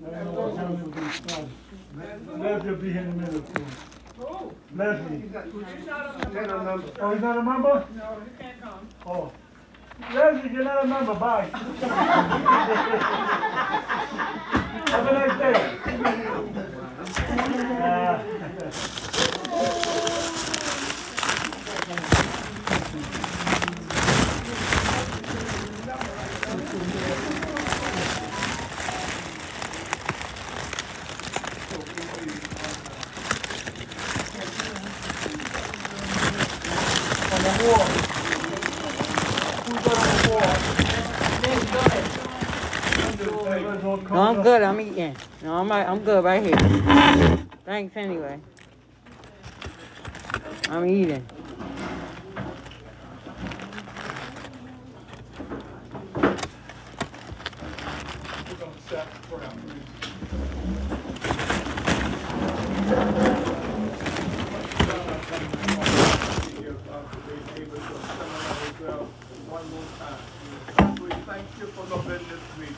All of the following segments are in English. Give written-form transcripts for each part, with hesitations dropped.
Leslie will be here in a minute too. Who? Leslie. He's not a Oh, he's not a member? No, he can't come. Oh. Leslie, you're not a member. Bye. Have a nice day. No, I'm good. I'm eating. No, I'm good right here. Thanks anyway. I'm eating. One more time. God, we thank you for the business meeting.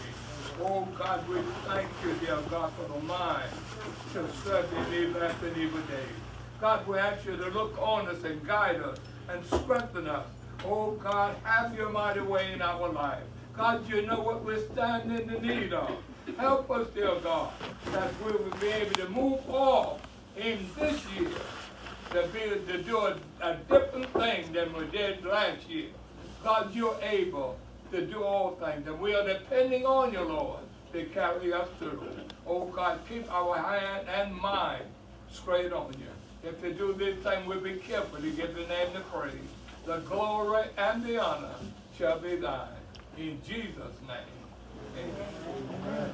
Oh God, we thank you, dear God, for the mind to serve you in evil after evil days. God, we ask you to look on us and guide us and strengthen us. Oh God, have your mighty way in our life. God, you know what we're standing in the need of. Help us, dear God, that we will be able to move off in this year to do a different thing than we did last year. God, you're able to do all things, and we are depending on you, Lord, to carry us through. Oh God, keep our hand and mind straight on you. If you do this thing, we'll be careful to give the name the praise. The glory and the honor shall be thine. In Jesus' name. Amen.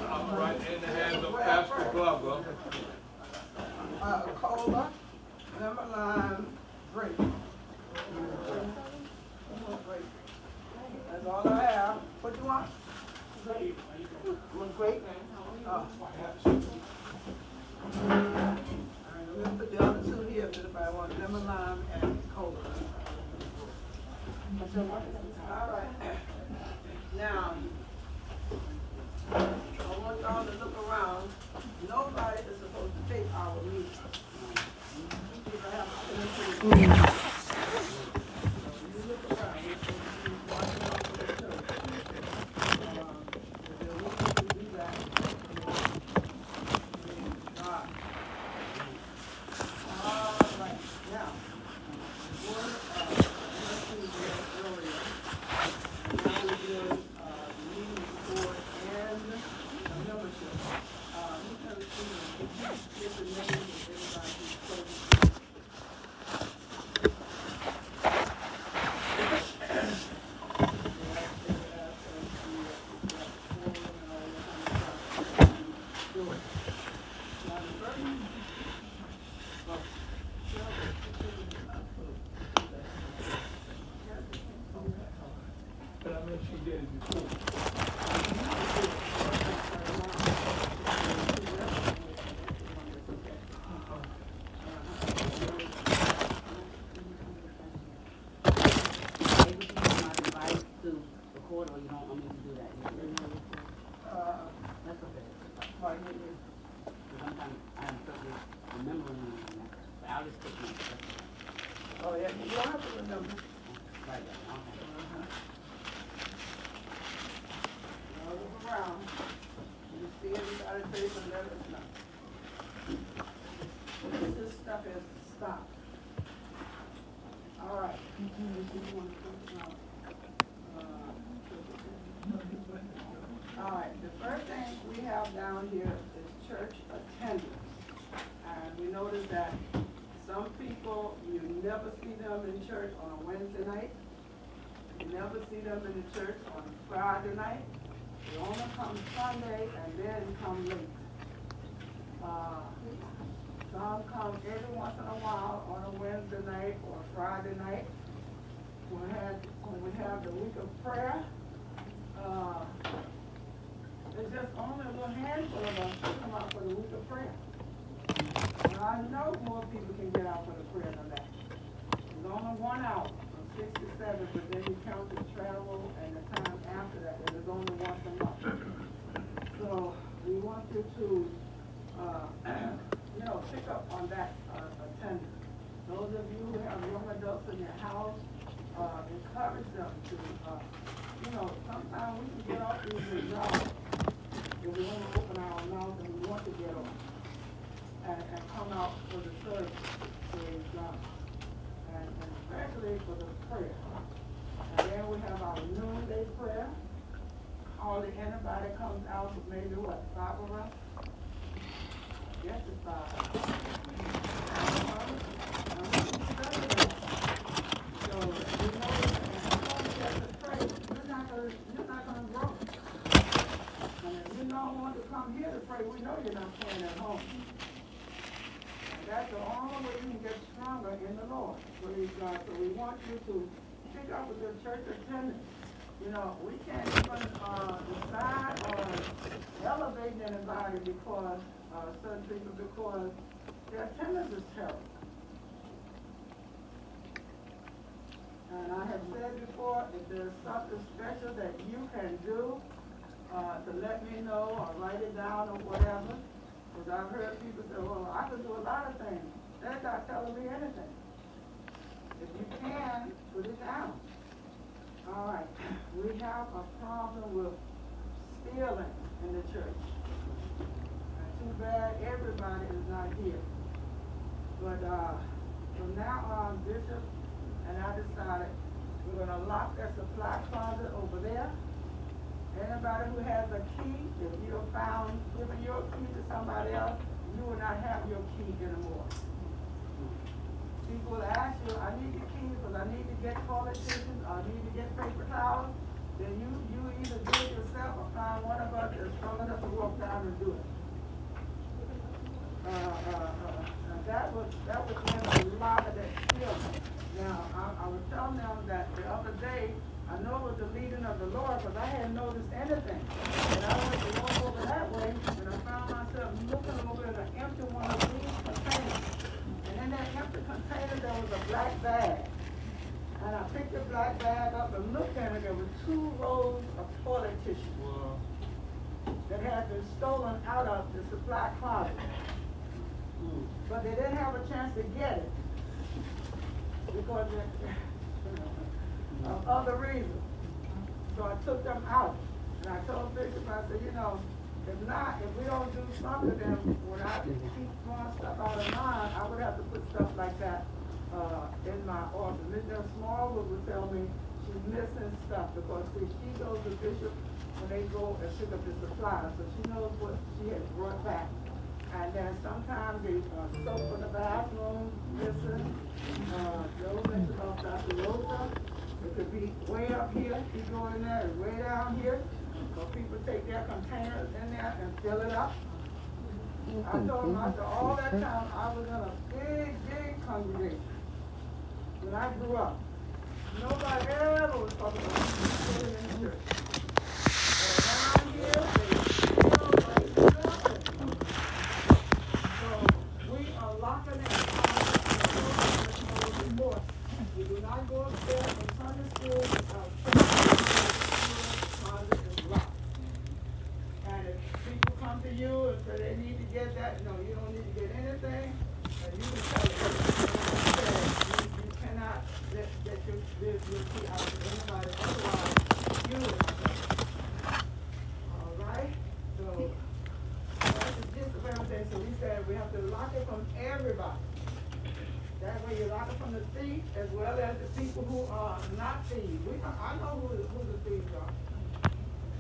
All right, in the hands of Pastor Glover. Cola, lemon lime, grape. That's all I have. What do you want? Grape. You want grape? Oh. All right, we'll put the other two here if anybody wants lemon lime and cola. All right. Now, I want y'all to look around. Nobody is supposed to take our meat. People have to finish it. You look around. We're watching out for the church. If they're willing to do that, all right. Now, one earlier. Now we did the meeting report and the membership. Who's going to give the names of everybody who's spoken? But I mean, she did it before. Oh, yeah, you don't have to remember. Look around. You see anybody face and let us know. This stuff has to stop. All right. All right, the first thing we have down here is church attendance. And we notice that some people, you never see them in church on a Wednesday night. You never see them in the church on a Friday night. They only come Sunday and then come late. Some come every once in a while on a Wednesday night or a Friday night. When we have the week of prayer, there's just only a little handful of us who come out for the week of prayer. Now, I know more people can get out for the prayer than that. There's only 1 hour from 6 to 7, but then you count the travel and the time after that. There's only once a month. you to, pick up on that attendance. Those of you who have young adults in your house, encourage them to, sometimes we can get off these jobs if we want to open our mouth and we want to get off and come out for the service, praise God. And especially for the prayer. And then we have our noonday prayer. Hardly anybody comes out, but maybe what, 5 of us? Yes, it's 5. So, you know, if you have to pray, you're not going to grow. And if you don't want to come here to pray, we know you're not praying at home. And that's the only way you can get stronger in the Lord. Praise God. So we want you to pick up with your church attendance. You know, we can't even decide on elevating anybody because certain people, because their attendance is terrible. And I have said before, if there's something special that you can do to let me know or write it down or whatever, because I've heard people say, well, I can do a lot of things. They're not telling me anything. If you can, put it down. All right, we have a problem with stealing in the church. And too bad everybody is not here. But from now on, Bishop and I decided we're going to lock that supply closet over there. Anybody who has a key, if you're found giving your key to somebody else, you will not have your key anymore. People will ask you, I need your keys because I need to get toilet tissue, I need to get paper towels. Then you either do it yourself or find one of us that's strong enough to walk down and do it. That would end a lot of that stealing. Now, I was telling them that the other day, I know it was the leading of the Lord because I hadn't noticed anything. And I went to walk over that way, and I found myself looking over at an empty one of these containers. And in that empty container, there was a black bag. And I picked the black bag up and looked at it. There were 2 rolls of toilet tissue that had been stolen out of the supply closet. But they didn't have a chance to get it because of other reasons. So I took them out. And I told Bishop, I said, if we don't do something, then when I keep throwing stuff out of mine, I would have to put stuff like that in my office. Mr. Smallwood would tell me she's missing stuff because see, she goes to Bishop when they go and pick up the supplies, so she knows what she has brought back. And then sometimes the soap in the bathroom missing. Joe mentioned about Dr. Rosa. It could be way up here, you go in there, and way down here. So people take their containers in there and fill it up. I told them after all that time I was in a big, big congregation. When I grew up, nobody ever was talking about stealing in the church. But around here, they steal like nothing. So we are locking it down. We do not go upstairs from Sunday school without checking the closet is locked. And if people come to you and say they need to get that, no, you don't need to get anything. And you can tell them, you cannot let your key out to anybody, otherwise you will not get it. All right? So that's the gist of everything. So we said we have to lock it from everybody. That way you lock it from the thief as well as the people who are not thieves. I know who the thieves are.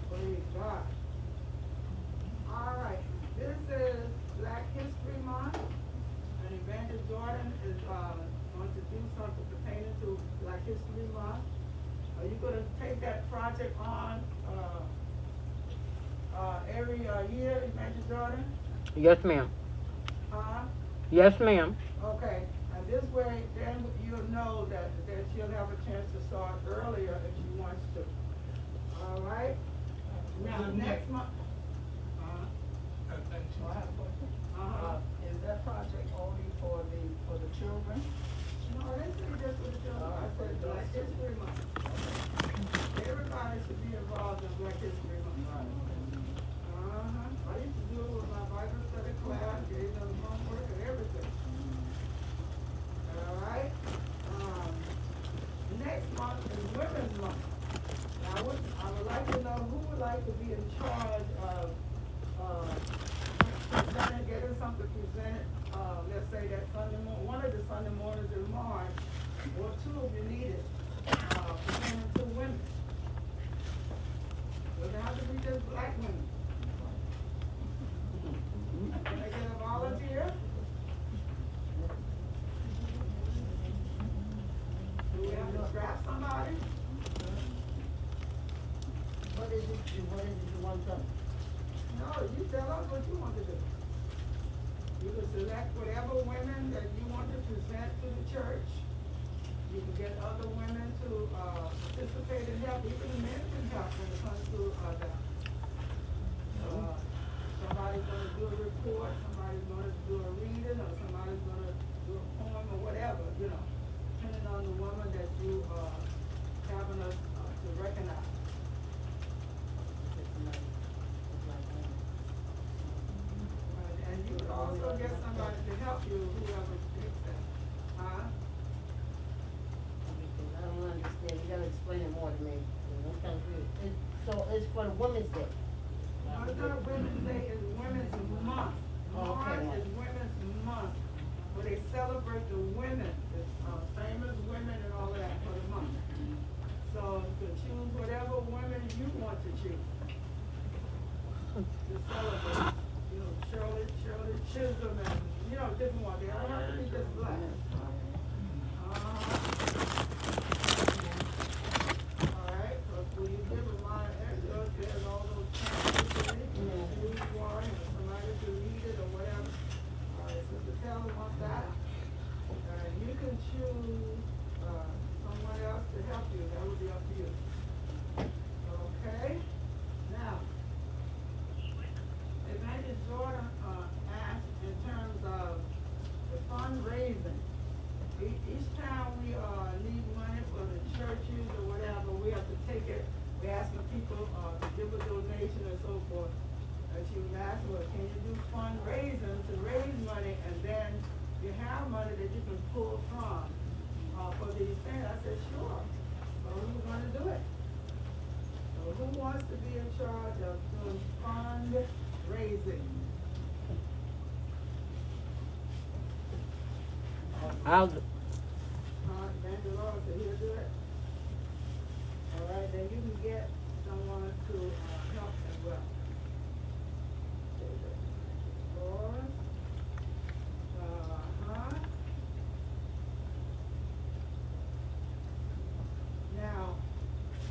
Praise God. All right. This is Black History Month. And Evangelist Jordan is going to do something pertaining to Black History Month. Are you going to take that project on every year, Evangelist Jordan? Yes, ma'am. Yes, ma'am. Okay. And this way, then you'll know that she'll have a chance to start earlier if she wants to. All right? Now, next month. Is that project only for the children? No, this is just for the children. I said Black History Month. Everybody should be involved in Black History Month. I used to do it with my like to be in charge of, presenting, getting something presented, let's say that one of the Sunday mornings in March, or two of you need it, pertaining to women. Doesn't have to be just black women. Can I get a volunteer? Do we have to draft somebody? What is it you want done? No, you tell us what you want to do. You can select whatever women that you want to present to the church. You can get other women to participate and help. Even the men can help when it comes to that. Somebody's going to do a report, somebody's going to do a reading, or somebody's going to do a poem or whatever, depending on the woman that you having us to recognize. And you would also get somebody to help you, whoever picks that. Huh? I don't understand. You gotta explain it more to me. I'm confused. So it's for the Women's Day. It's not Women's Day, it's Women's Month. March is Women's Month, where they celebrate the women, the famous women and all that for the month. So you can choose whatever women you want to choose to celebrate. Shirley Chisholm and, different ones. They don't have to be just black. All right, so will you give a line extra, there's all those changes to it, who you are, and somebody to read it or whatever. All right, Sister Taylor wants that. You can choose someone else to help you. That would be up to you. Okay? Now, Evangelist Jordan asked in terms of the fundraising. Each time we need money for the churches or whatever, we have to take it. We're asking people to give a donation and so forth. And she was asking, well, can you do fundraising to raise money, and then you have money that you can pull from for these things? I said, sure. So who's going to do it? So who wants to be in charge of doing fundraising? I'll. Evangelist said he'll do it. All right, then you can get someone to help as well. Lord. Now,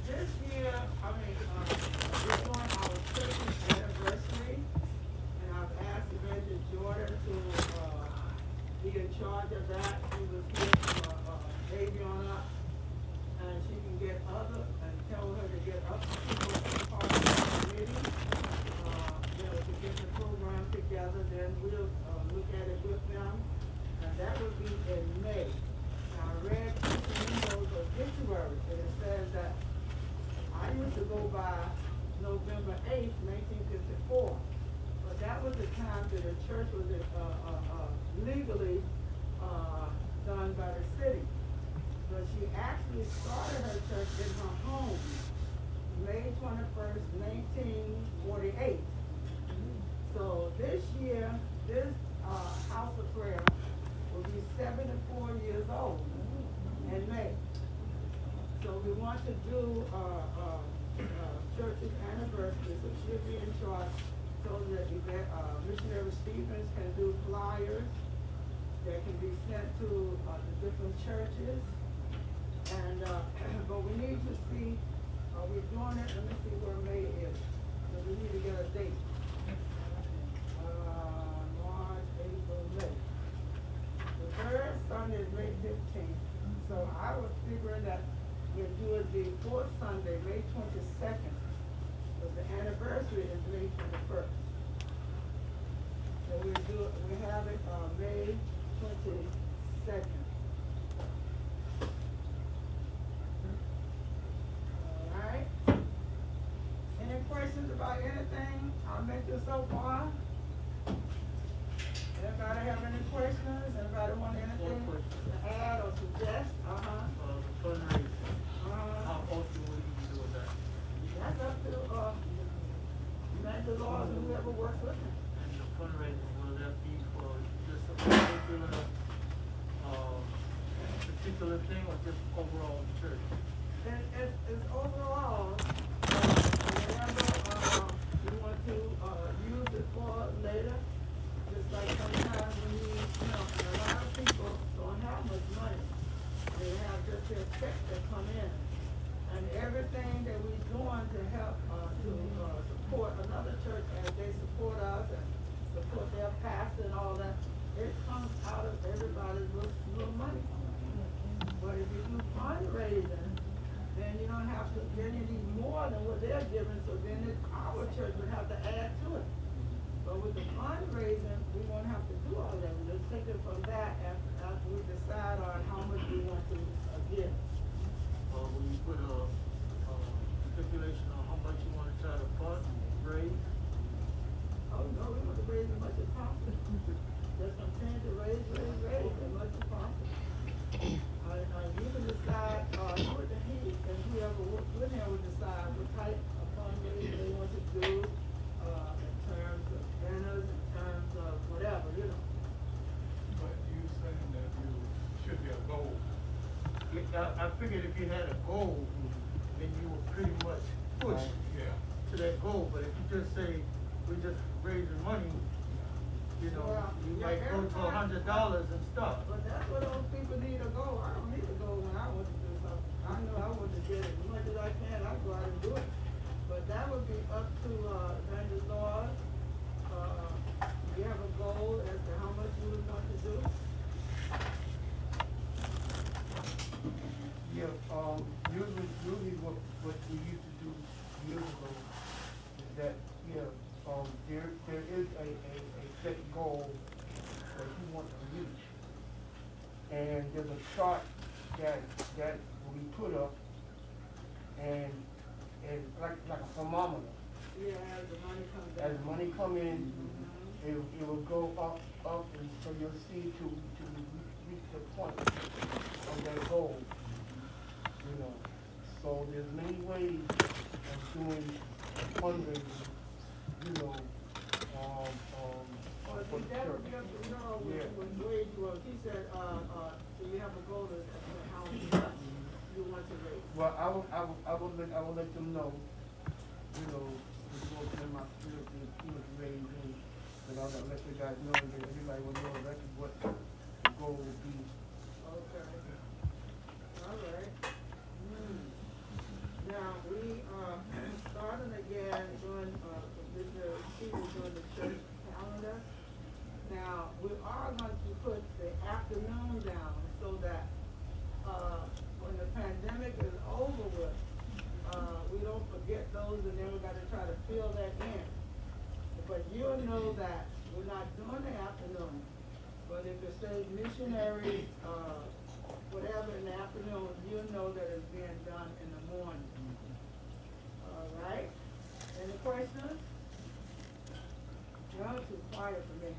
this year, we're doing our 30th anniversary, and I've asked Evangelist Jordan to be in charge of that. She was here from Avion up, and she can get other, and tell her to get other people part of the committee, to get the program together. Then we'll look at it with them, and that would be in May. Now, I read Windows obituary, and it says that I used to go by November 8th, 1954, but that was the time that the church was legally done by the city. But she actually started her church in her home, May 21st, 1948. So this year, this house of prayer will be 74 years old in May. So we want to do church's anniversary, so she'll be in charge, so that Missionary Stevens can do flyers that can be sent to the different churches. And but we need to see, are we doing it? Let me see where May is. So we need to get a date. March, April, May. The third Sunday is May 15th. So I was figuring that we'll do it the fourth Sunday, May 22nd. But the anniversary is May 21st. So we have it May 22nd. Alright. Any questions about anything I mentioned so far? Anybody have any questions? Anybody want anything to add or suggest? The fundraising. How often will you be doing that? That's up to what's with it? And the fundraising, will that be for just a particular, particular thing or just overall church? It's overall, whatever, you want to, use it for later. Just like sometimes when and a lot of people don't have much money. They have just their checks that come in. And everything that we're doing to help, support another church as they support us and support their pastor and all that, it comes out of everybody's little money. But if you do fundraising, then you don't have to, then you need more than what they're giving, so then our church would have to add to it. But with the fundraising, we won't have to do all that. We'll just take it from that after we decide on how much we want to give. Will you put a stipulation on how much you want to try to fund, raise? Oh, no, we want to raise as much as possible. Just continue to raise as much as possible. You can decide, you and he, and whoever with him will decide what type of fundraising they want to do, in terms of banners, in terms of whatever, But you saying that you should be a goal. I figured if you had a goal, then you would pretty much push Yeah. to that goal, but if you just say, we're just raising money, you know, Well, you yeah, might go to $100 and stuff. But that's what those people need to go. I don't need to go when I want to do something. I know I want to get it as much as I can. I go out and do it. But that would be up to Evangelist Lord. You have a goal as to how much you would want to do. Yeah, usually what we used to do years ago is that, there is a set goal that you want to reach. And there's a chart that will be put up and like a thermometer. Yeah, as the money comes in. As money come in, it will go up, and so you'll see to reach the point of that goal. So there's many ways of doing fundraising, Well, for see, the that church. would be up to, Yeah. when Wade was, he said, so you have a goal as to how much you want to raise. Well, I will let them know, if you want to my raise and I'll let the guys know, and everybody will know exactly what the goal would be. Okay. All right. Now, we are starting again doing, doing the church calendar. Now, we are going to put the afternoon down so that, when the pandemic is over with, we don't forget those and then we gotta try to fill that in. But you'll know that we're not doing the afternoon. But if it says missionaries, whatever in the afternoon, you'll know that it's being done in the morning. All right? Any questions? Y'all too quiet for me.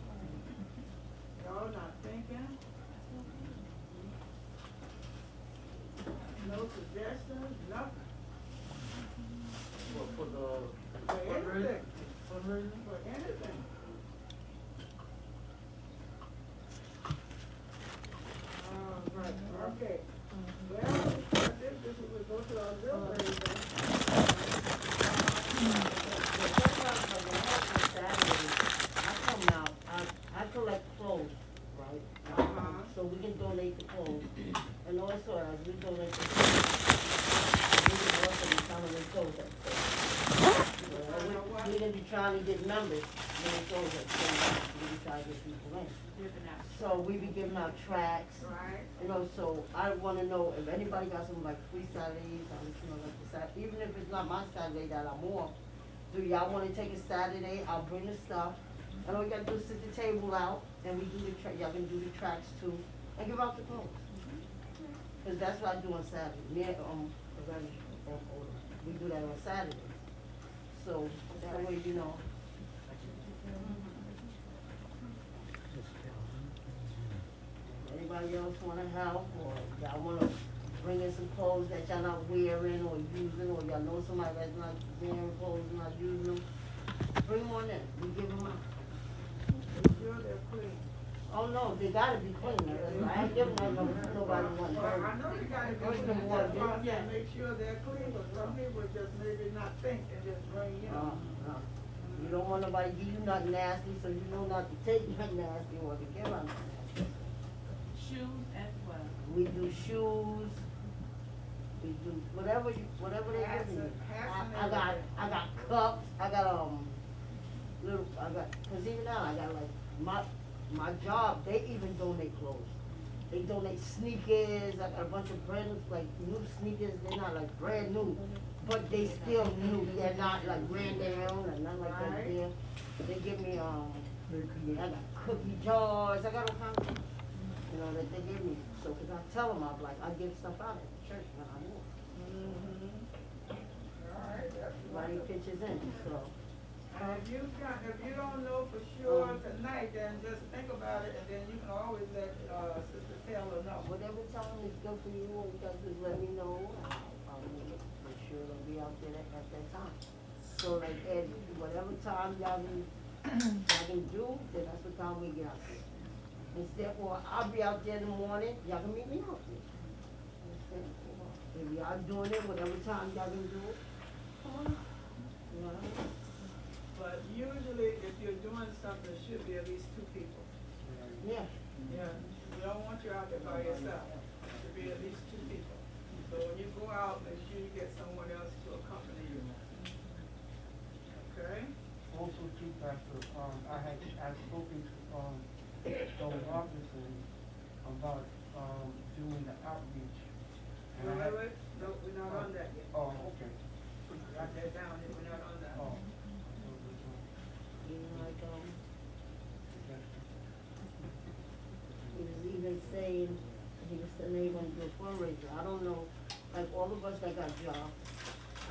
Y'all not thinking? No suggestions, nothing. For the For anything. fundraising? For anything. Right, okay. Well, I think this is, we go to our auxiliaries then. I collect clothes, right? So we can donate the clothes. And also, as we donate the clothes, we can also be selling the clothes at stores. We can be trying to get members when the clothes at stores. We can try to get people in. So we be giving out tracts. Right. So I wanna know if anybody got some like free Saturdays, like the Saturday, even if it's not my Saturday that I'm off, do y'all wanna take a Saturday, I'll bring the stuff, and all you gotta do is sit the table out, and we do y'all can do the tracts too, and give out the clothes. Cause that's what I do on Saturday, we do that on Saturdays, so that way, Anybody else wanna help, or y'all wanna bring in some clothes that y'all not wearing or using, or y'all know somebody that's not wearing clothes, not using them? Bring them on in, we give them they gotta be clean. I ain't giving nobody one. Well, I know they gotta be First clean, of all, that's why I yeah. said make sure they're clean, but some people just maybe not think and just bring, you know. You don't want nobody to give you nothing nasty, so you know not to take nothing nasty or to give them nasty. Shoes as well. We do shoes, we do whatever they give me. I got cups, I got cause even now I got like my job, they even donate clothes. They donate sneakers, I got a bunch of brand new sneakers, they're not like brand new, but they still new, they're not like brand down or nothing like that there. They give me, I got cookie jars, I got all kinds of, that they give me. So, cause I tell them, I give stuff out at the church when I move. Alright, that's Writing wonderful. pictures in, so. And if you don't know for sure tonight, then just think about it, and then you can always let, Sister Taylor know. Whatever time is good for you, all you guys just let me know, and I'll make sure they'll be out there at that time. So like, at whatever time y'all can do, then that's what time we get out there. Instead, or I'll be out there in the morning, y'all can meet me out there. If y'all doing it, whatever time y'all can do it, come on. But usually, if you're doing something, it should be at least 2 people. Yeah. Yeah, we don't want you out there by yourself. It should be at least 2 people. So when you go out, make sure you get someone else to accompany you. Okay? Also too, Pastor, I've spoken to, Don Robinson about, doing the outreach. And I had- Wait, no, we're not on that yet. Oh, okay. Got that down, here, we're not on that. Oh. He was even saying, he was saying they gonna do a fundraiser, I don't know, like all of us that got jobs,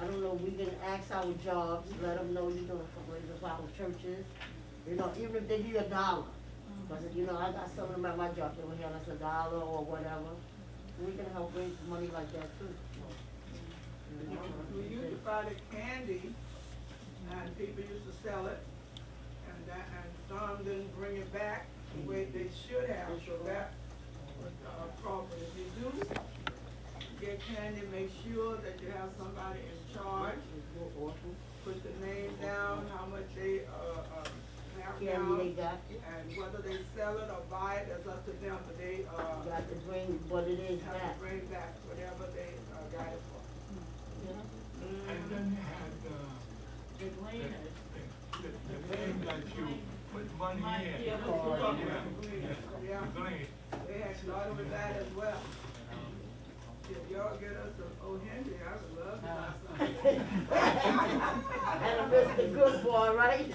I don't know, we can ask our jobs, let them know you're doing a fundraiser for our churches, even if they give you $1. But, I got some of them at my job, they will hand us $1 or whatever, we can help raise money like that too. We used to buy the candy, and people used to sell it, and some didn't bring it back the way they should have, so that was proper. If you do get candy, make sure that you have somebody in charge, put the name down, how much they, have Candy they down, got, and whether they sell it or buy it, that's up to them, but they, got to bring what it is have back. to bring back whatever they, got it for. And then you had, The gleaners. the thing that you put money in. Yeah, Yeah. The glean. They had started with that as well. If y'all get us some old Henry, I would love to buy some. And Mr. Good Boy, right?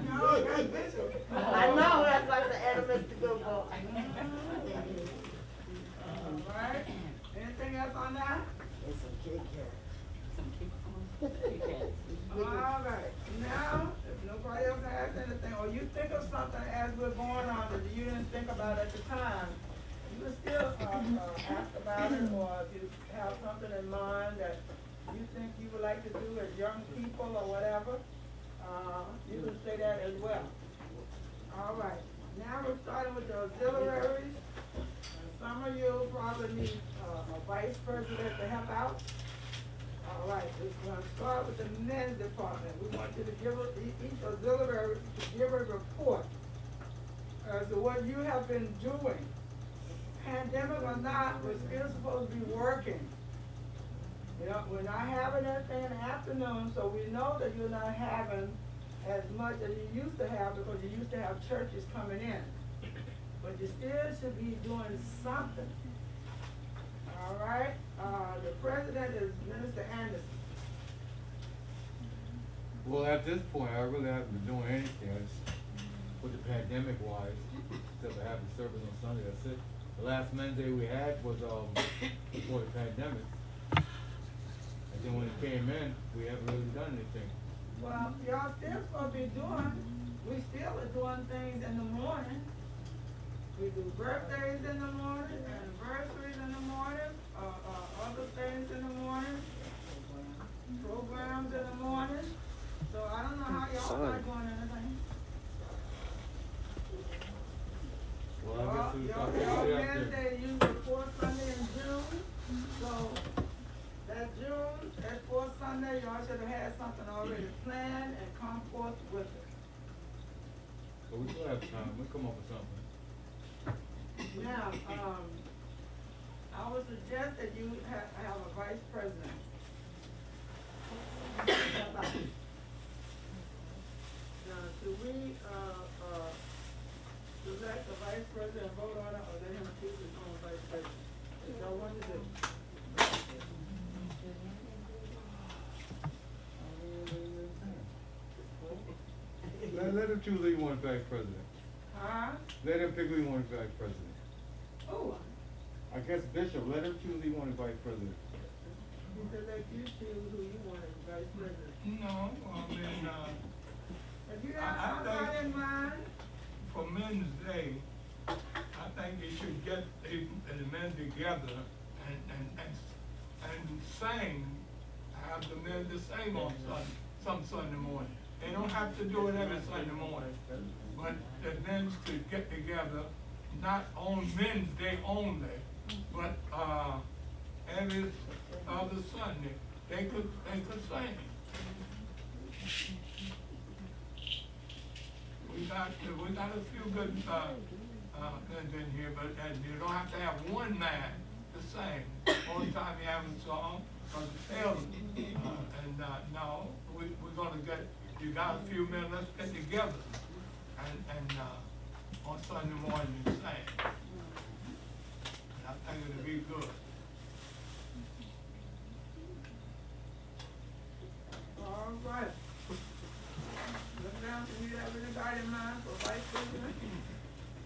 No, that's Bishop. I know, that's like the and Mr. Good Boy. Alright, anything else on that? It's some Kit Kat. Alright, now, if nobody else has anything, or you think of something as we're going on that you didn't think about at the time, you can still, ask about it, or if you have something in mind that you think you would like to do as young people or whatever, you can say that as well. Alright, now we're starting with the auxiliaries. Some of you probably need a vice president to help out. All right, we're going to start with the men's department. We want you to give us, each auxiliary to give a report as to what you have been doing. Pandemic or not, we're still supposed to be working. We're not having anything in the afternoon, so we know that you're not having as much as you used to have because you used to have churches coming in. But you still should be doing something. All right, the president is Minister Anderson. Well, at this point, I really haven't been doing anything with the pandemic wise, except for having service on Sunday, that's it. The last Wednesday we had was before the pandemic. And then when it came in, we haven't really done anything. Well, y'all still supposed to be doing, we still are doing things in the morning. We do birthdays in the morning, anniversaries in the morning, other things in the morning, programs in the morning. So I don't know how y'all are doing anything. Well, I guess to the Your mandate usually the fourth Sunday in June, so that June, that fourth Sunday, y'all should have had something already planned and come forth with it. But we still have time, we'll come up with something. Now, I would suggest that you have a vice president. Now, should we, select the vice president and vote on it, or let him choose his own vice president? What y'all want to do? Let him choose who he wants vice president. Huh? Let him pick who he wants vice president. Oh, I guess Bishop, let him choose who he wants vice president. he said let you choose who you want as vice president. No, I mean, If you I have somebody in mind, for Men's Day, I think they should get the men together and sing, have the men to sing on some Sunday morning. They don't have to do it every Sunday morning, but the men could get together, not on Men's Day only, but every other Sunday, they could sing. We got a few good guns in here, but you don't have to have one man to sing. Only time you have a song, because it's fails. No, we're gonna get, you got a few men, let's get together and on Sunday morning and sing. And I think it'll be good. all right. Look down, do you have anybody in mind for vice president?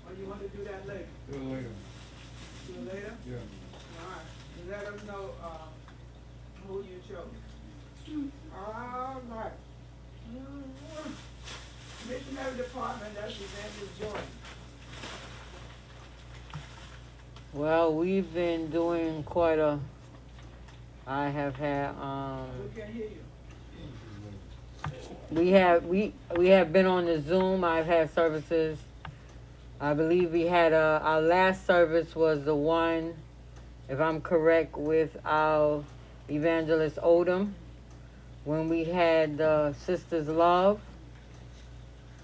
Or you want to do that later? Do it later. Do it later? Yeah. All right, let us know, who you chose. All right. Missionary department, that's Evangelist Jordan. Well, we've been doing quite a, I have had, We can hear you. we have been on the Zoom. I've had services. I believe we had our last service was the one, if I'm correct, with our evangelist Odom, when we had Sisters Love,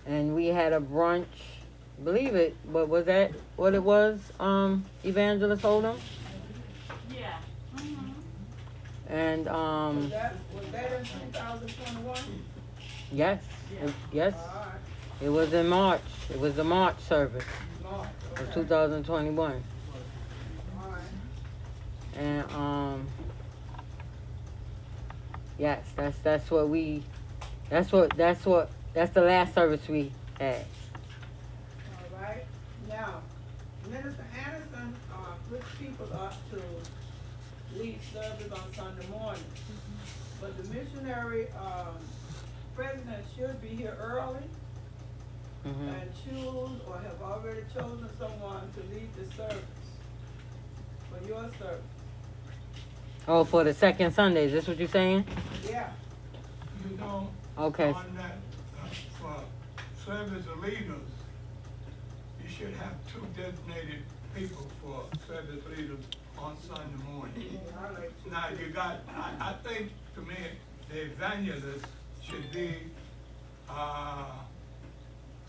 and we had a brunch. Believe it, but was that what it was? Evangelist Odom. Yeah. And Was that in 2021? yes, yes, All right, it was in March. It was the March service Mark, of okay. 2021. All right. And yes, that's the last service we had. All right. Now, Minister Anderson puts people up to lead service on Sunday morning. But the missionary president should be here early and choose or have already chosen someone to lead the service for your service. Oh, for the second Sunday, is this what you're saying? Yeah. You know, Okay. on that, for service leaders, you should have two designated people for service leaders on Sunday morning. Now, you got, I think, to me, the evangelist should be,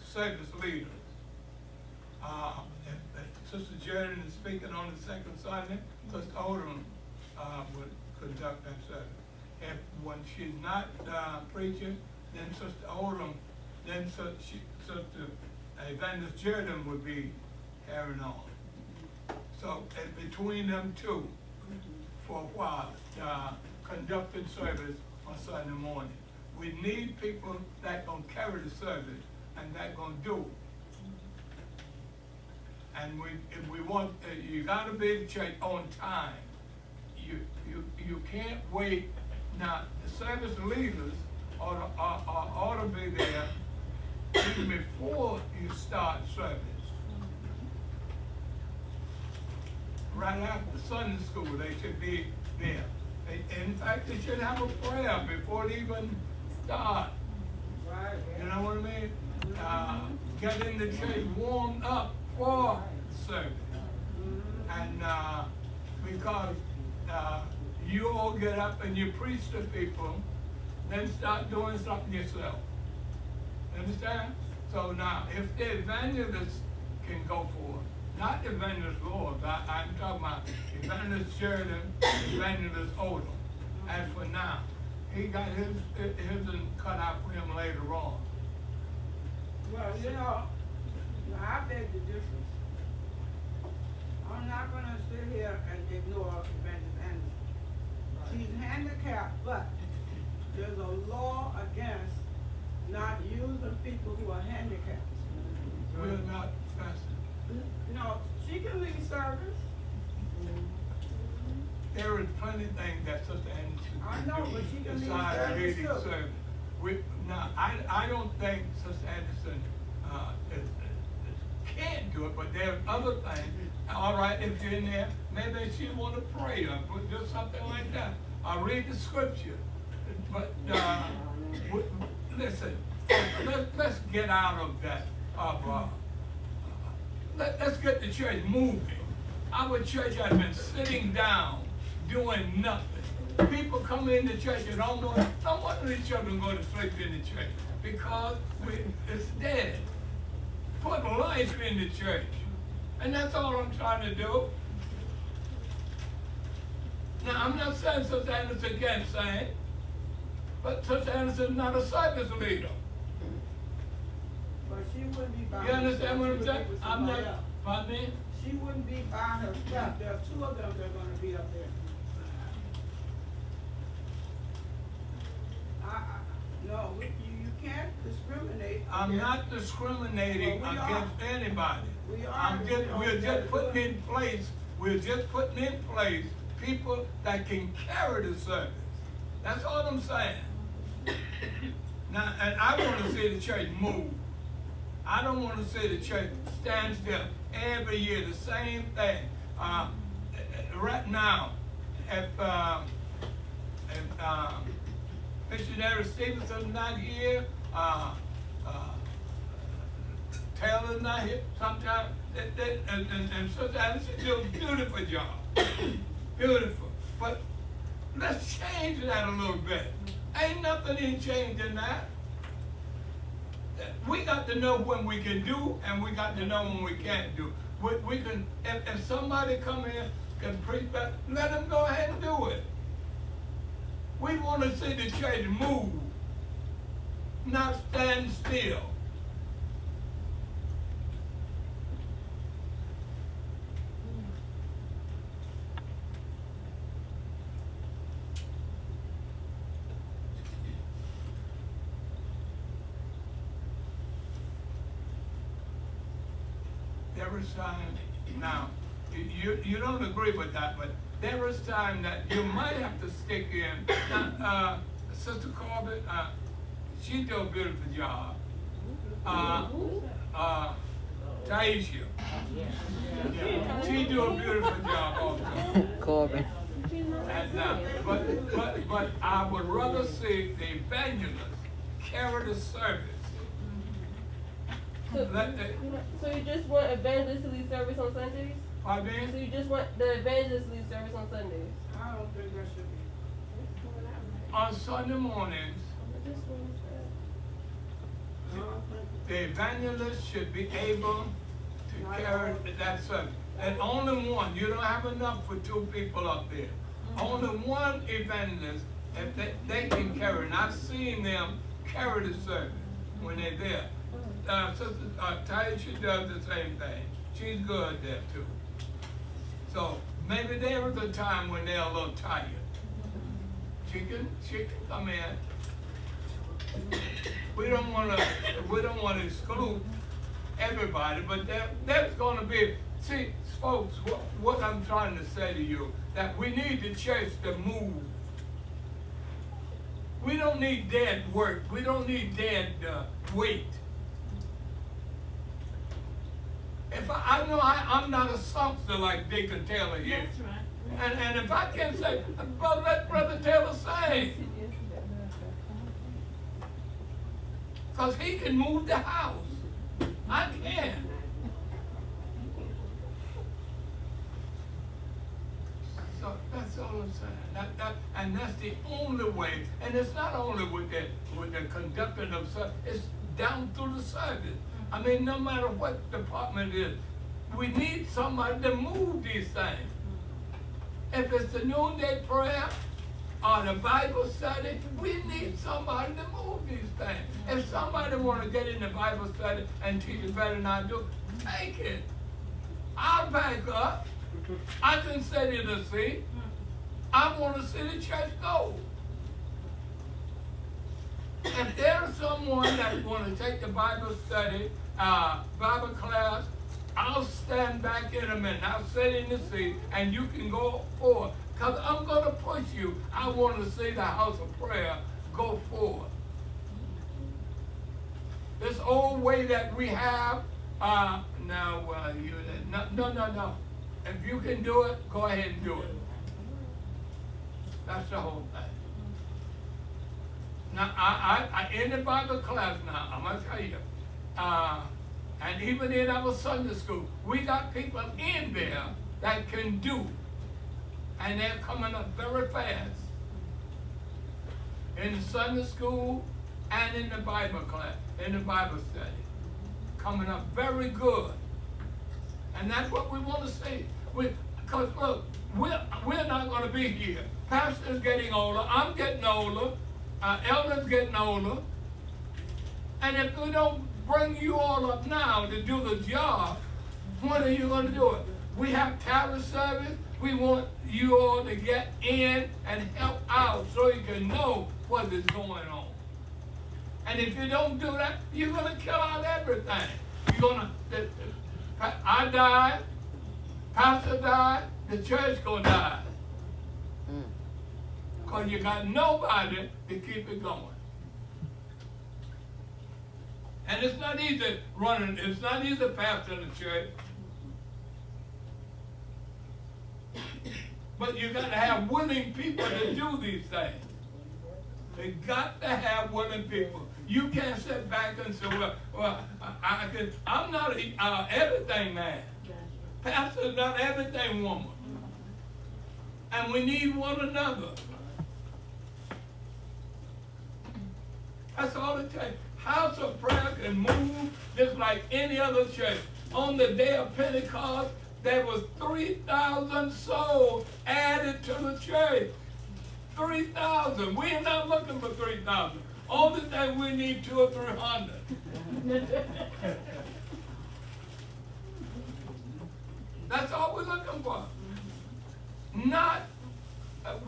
service leaders. If Sister Jordan is speaking on the second Sunday, Sister Odom, would conduct that service. If, when she's not, preaching, then Sister Odom, then Sister Evangelist Jordan would be carrying on. So, between them two, for a while, conducted service on Sunday morning. We need people that gonna carry the service and that gonna do it. And if we want, you gotta be at church on time. You can't wait. Now, the service leaders ought to be there even before you start service. Right after Sunday school, they should be there. In fact, they should have a prayer before they even start. Right. You know what I mean? Get in the church warmed up for service. And because you all get up and you preach to people, then start doing something yourself. Understand? So now, if the evangelist can go forward, not evangelist Lord, I'm talking about evangelist Sheridan, evangelist Odom. As for now, he got his cut out for him later on. Well, you know, I beg the difference. I'm not gonna sit here and ignore Evangelist Anderson. She's handicapped, but there's a law against not using people who are handicapped. We're not fasting. No, she can leave service. There is plenty of things that Sister Anderson I can know, do but she can lead besides service leading too. service. Now, I don't think Sister Anderson can't do it, but there are other things. All right, if you're in there, maybe she want to pray or do something like that. Or read the scripture. But listen, let's get out of that. Let's get the church moving. Our church has been sitting down, doing nothing. People come into church and don't wonder the children go to sleep in the church because it's dead. Put life in the church. And that's all I'm trying to do. Now, I'm not saying Sister Anderson can't sing, but Sister Anderson's not a service leader. But she wouldn't be by You understand what I'm herself. saying? She would be with I'm somebody not, else. pardon me? She wouldn't be by herself. There are two of them that are gonna be up there. No, you can't discriminate. I'm not discriminating Well, we are. against anybody. We are. We're just putting in place people that can carry the service. That's all I'm saying. Now, and I want to see the church move. I don't want to see the church stand still every year, the same thing. Right now, if Missionary Stevenson's not here, Taylor's not here, sometimes, and Sister Anderson do a beautiful job. Beautiful. But let's change that a little bit. Ain't nothing in changing that. We got to know when we can do, and we got to know when we can't do. We can, if somebody come in and preach that, let them go ahead and do it. We want to see the church move, not stand still. There is time now. You don't agree with that, but there is time that you might have to stick in. Sister Corbett, she do a beautiful job. Taisha, she do a beautiful job also. Corbin. And, but I would rather see the evangelist carry the service. So you just want evangelist to lead service on Sundays? Pardon me? So you just want the evangelist to lead service on Sundays? I don't think that should be. On Sunday mornings, the evangelist should be able to carry that service. And only one, you don't have enough for two people up there. Only one evangelist, if they can carry, and I've seen them carry the service when they're there. Sister Taisha does the same thing. She's good there too. So maybe there is a time when they're a little tired. She can come in. We don't want to exclude everybody, but there's going to be. See, folks, what I'm trying to say to you, that we need the church to move. We don't need dead work. We don't need dead weight. If I know I'm not a songster like Deacon Taylor here. That's right. And if I can't say, well, let Brother Taylor sing. Because he can move the house. I can't. That's all I'm saying. And that's the only way. And it's not only with the conducting of service, it's down through the service. I mean, no matter what department it is, we need somebody to move these things. If it's the noonday prayer or the Bible study, we need somebody to move these things. If somebody want to get in the Bible study and teach it better than I do, take it. I'll back up. I can sit in the seat. I want to see the church go. If there's someone that want to take the Bible study, Bible class, I'll stand back in a minute. I'll sit in the seat and you can go forward. Because I'm going to push you. I want to see the house of prayer go forward. This old way that we have, no. If you can do it, go ahead and do it. That's the whole thing. Now, I in the Bible class now, I'm going to tell you, and even in our Sunday school, we got people in there that can do, and they're coming up very fast. In the Sunday school and in the Bible class, in the Bible study, coming up very good. And that's what we want to see. Because look, we're not going to be here. Pastor's getting older, I'm getting older, elders getting older. And if we don't bring you all up now to do the job, when are you going to do it? We have talent service. We want you all to get in and help out so you can know what is going on. And if you don't do that, you're going to kill out everything. You're going to, I died, pastor died, the church going to die. Because you got nobody to keep it going. And it's not easy running, it's not easy pastoring the church. But you got to have willing people to do these things. They got to have willing people. You can't sit back and say, I'm not a everything man. Pastor's not everything woman. And we need one another. That's all it takes. House of prayer can move just like any other church. On the day of Pentecost, there was 3,000 souls added to the church. 3,000. We're not looking for 3,000. Only thing we need 200 or 300. That's all we're looking for. Not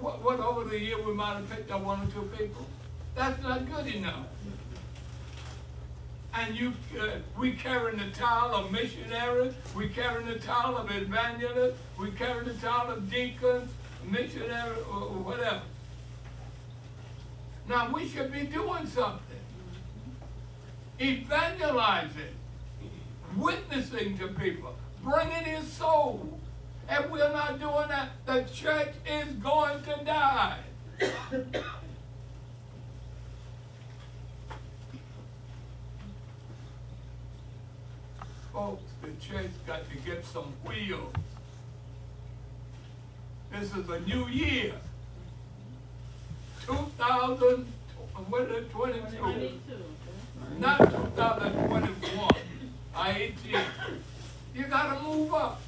what over the year we might have picked up 1 or 2 people. That's not good enough. And we carry the title of missionaries, we carry the title of evangelists, we carry the title of deacons, missionaries, or whatever. Now we should be doing something. Evangelizing, witnessing to people, bringing in souls. If we're not doing that, the church is going to die. Folks, the church got to get some wheels. This is a new year. 2022. Not 2021. 18. You got to move up.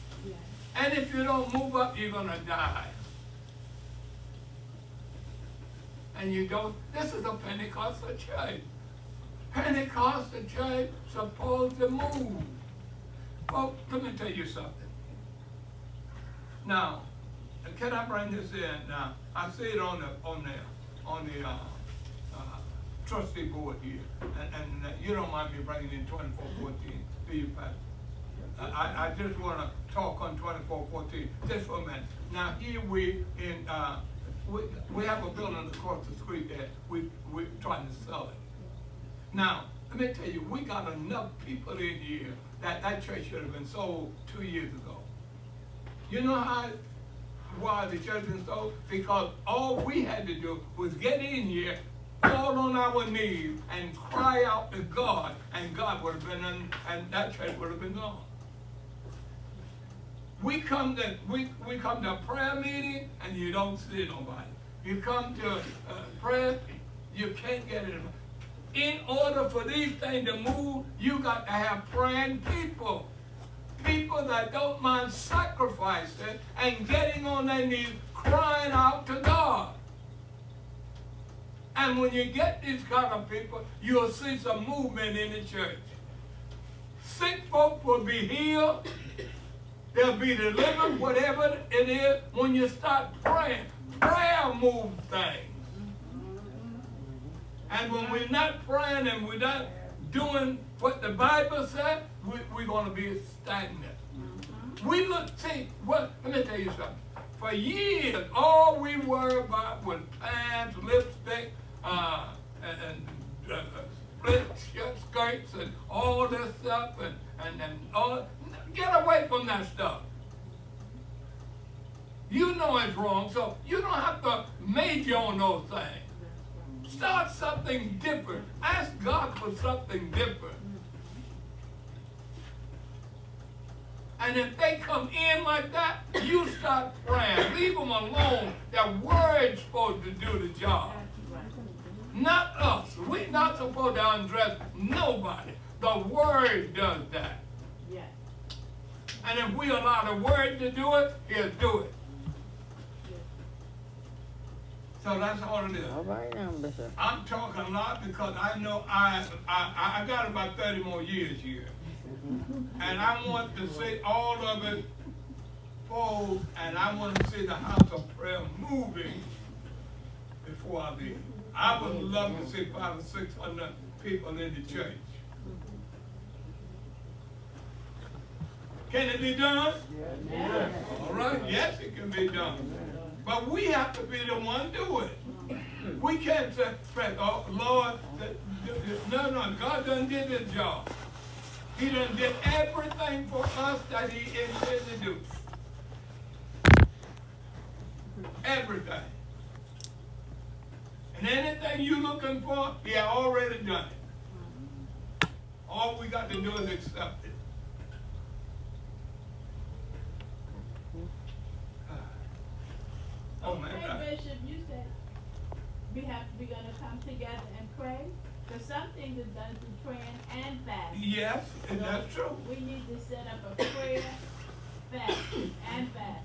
And if you don't move up, you're going to die. And you don't, this is a Pentecostal church. Pentecostal church supposed to move. Well, let me tell you something. Now, can I bring this in? Now, I see it on the trustee board here, and you don't mind me bringing in 2414, do you, Pastor? I just want to talk on 2414 just for a minute. Now, here we have a building across the street that we're trying to sell it. Now, let me tell you, we got enough people in here that church should have been sold 2 years ago. You know why the church been sold? Because all we had to do was get in here, fall on our knees, and cry out to God, and God would have been in, and that church would have been gone. we come to a prayer meeting and you don't see nobody. You come to prayer, you can't get it. In order for these things to move, you got to have praying people. People that don't mind sacrificing and getting on their knees, crying out to God. And when you get these kind of people, you'll see some movement in the church. Sick folk will be healed. They'll be delivered, whatever it is. When you start praying, prayer moves things. And when we're not praying and we're not doing what the Bible said, we're going to be stagnant. We let me tell you something. For years, all we worried about was pants, lipstick, split skirts, and all this stuff, and all. Get away from that stuff. You know it's wrong, so you don't have to major on those things. Start something different. Ask God for something different. And if they come in like that, you start praying. Leave them alone. Their word's supposed to do the job. Not us. We're not supposed to undress nobody. The word does that. Yes. And if we allow the word to do it, he'll do it. So that's all it is. All right now, Bishop. I'm talking a lot because I know I got about 30 more years here. And I want to see all of it fold, and I want to see the house of prayer moving before I leave. I would love to see 500 or 600 people in the church. Can it be done? Yes. All right, yes, it can be done. But we have to be the one do it. We can't say, oh, Lord, no, God done did his job. He done did everything for us that he intended to do. Everything. And anything you're looking for, he had already done it. All we got to do is accept it. Oh, man. Hey, Bishop, you said we're going to come together and pray. Because some things are done through praying and fasting. Yes, and that's true. We need to set up a prayer, fast, and fast.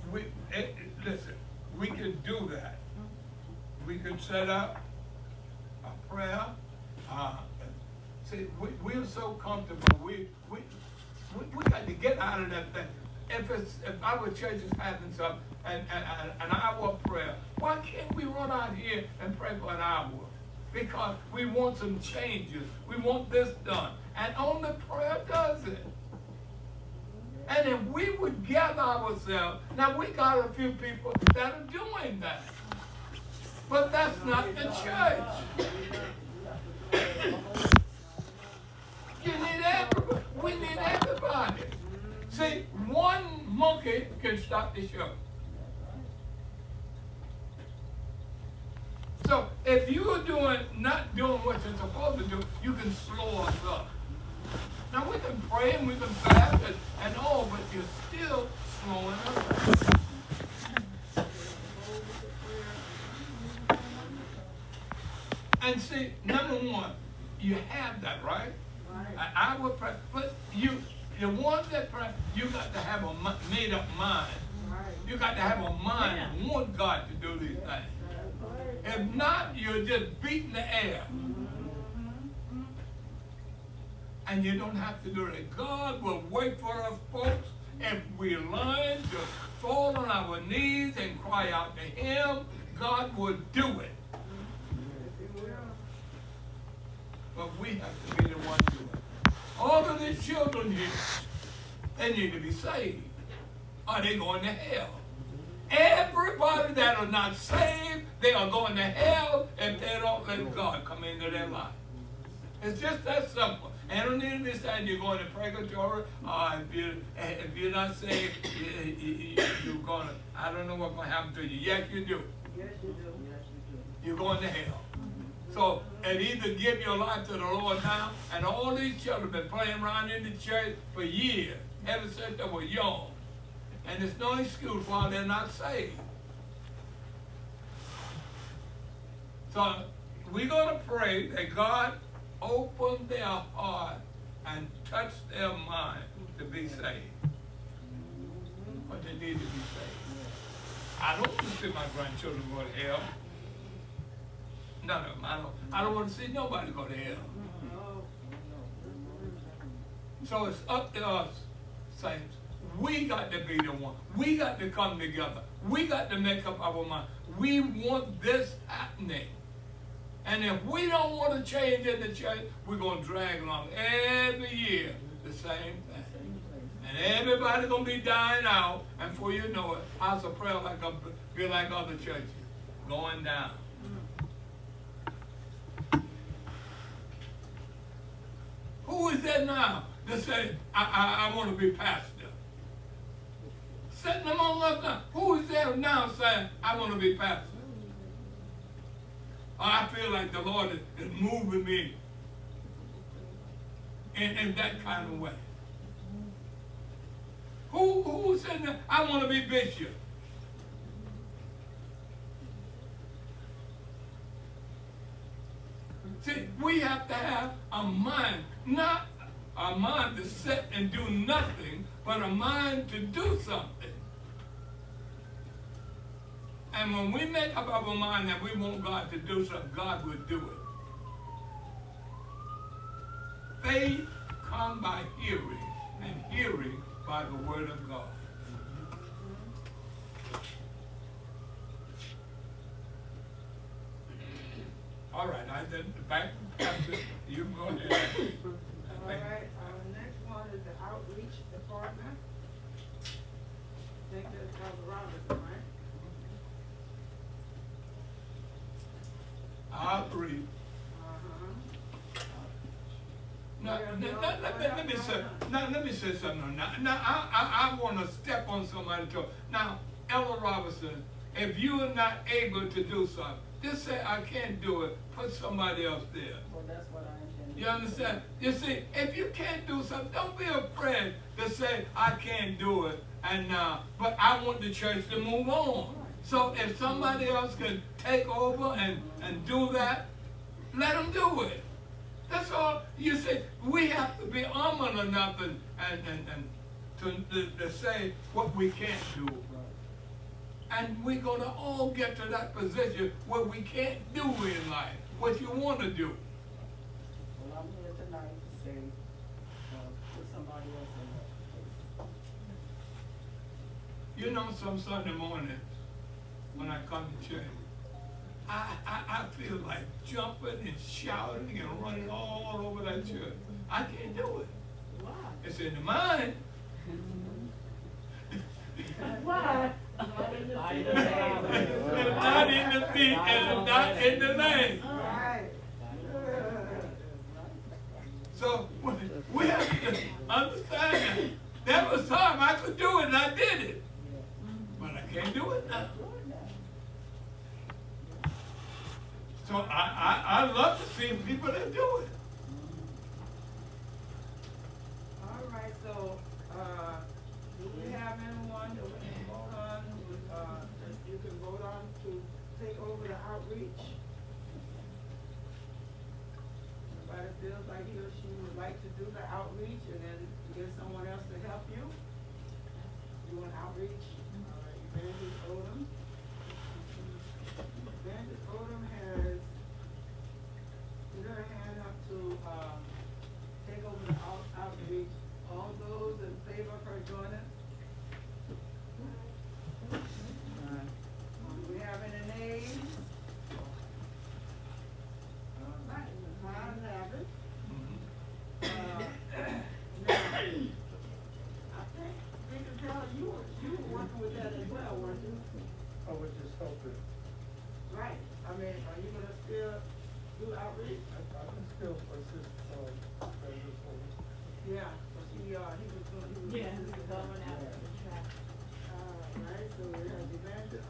Listen, we can do that. We can set up a prayer. See, we're so comfortable. We got to get out of that thing. If our church is having something and an hour of prayer, why can't we run out here and pray for an hour? Because we want some changes. We want this done. And only prayer does it. And if we would gather ourselves, now we got a few people that are doing that. But that's not the church. You need everybody. We need everybody. See, one monkey can stop the show. So if you're not doing what you're supposed to do, you can slow us up. Now we can pray and we can fast and all, but you're still slowing us up. And see, number one, you have that, right? I would pray, but the ones that pray, you got to have a made up mind. You got to have a mind and want God to do these things. If not, you're just beating the air. And you don't have to do it. God will wait for us, folks, if we learn to fall on our knees and cry out to him. God will do it. But we have to be the one to do it. All of these children here, they need to be saved. Are they going to hell? Everybody that are not saved, they are going to hell if they don't let God come into their life. It's just that simple. And don't need to say you're going to purgatory, or if you're not saved, you're going to, I don't know what's going to happen to you. Yes, you do. Yes, you do. Yes, you do. You're going to hell. So, and either give your life to the Lord now, and all these children have been playing around in the church for years, ever since they were young. And there's no excuse why they're not saved. So we're going to pray that God open their heart and touch their mind to be saved. But they need to be saved. I don't want to see my grandchildren go to hell. None of them. I don't want to see nobody go to hell. So it's up to us, saints. We got to be the one. We got to come together. We got to make up our mind. We want this happening. And if we don't want to change in the church, we're going to drag along every year the same thing. And everybody's going to be dying out. And before you know it, house of prayer like be like other churches, going down. Who is that now that say, I want to be pastor? Sitting among us now. Who is there now saying, I want to be pastor? Or I feel like the Lord is moving me in that kind of way. Who said that I want to be bishop? See, we have to have a mind, not a mind to sit and do nothing, but a mind to do something. And when we make up our mind that we want God to do something, God will do it. Faith comes by hearing, and hearing by the word of God. All right, back to you. Go ahead. All right, our next one is the outreach department. I think that's Brother Robinson, right? Outreach. Now, let me say something. Now, I want to step on somebody's toe. Now, Ella Robinson, if you are not able to do something, just say, I can't do it. Put somebody else there. Well, that's what I intend. You understand? You see, if you can't do something, don't be afraid to say, I can't do it. And but I want the church to move on. So if somebody else can take over and do that, let them do it. That's all. You see, we have to be humble enough and to say what we can't do. And we're going to all get to that position where we can't do in life what you want to do. Well, I'm here tonight to say, put somebody else in that place. You know, some Sunday morning when I come to church, I feel like jumping and shouting and running all over that church. I can't do it. Why? It's in the mind. Why? It's not in the feet and it's not in the leg. Right. So we have to understand that. There was time I could do it and I did it. But I can't do it now. So I love to see people that do it. All right, so, do we have anyone that we can vote on, that you can vote on to take over the outreach? Anybody feels like he or she would like to do the outreach and then get someone else to help you? You want outreach? All right, Evangelist Odom. Evangelist Odom has put her hand up to, take over the outreach. All those in favor of her joining? Do we have any names? All right, the ayes have it. Now, I think, Deacon Taylor, you were working with that as well, weren't you? I was just hoping, Right, I mean, are you gonna still do outreach? I can still assist, President Ford. Yeah, but he was doing, he was. Yeah, going out to the track. Alright, so we have Evangelist,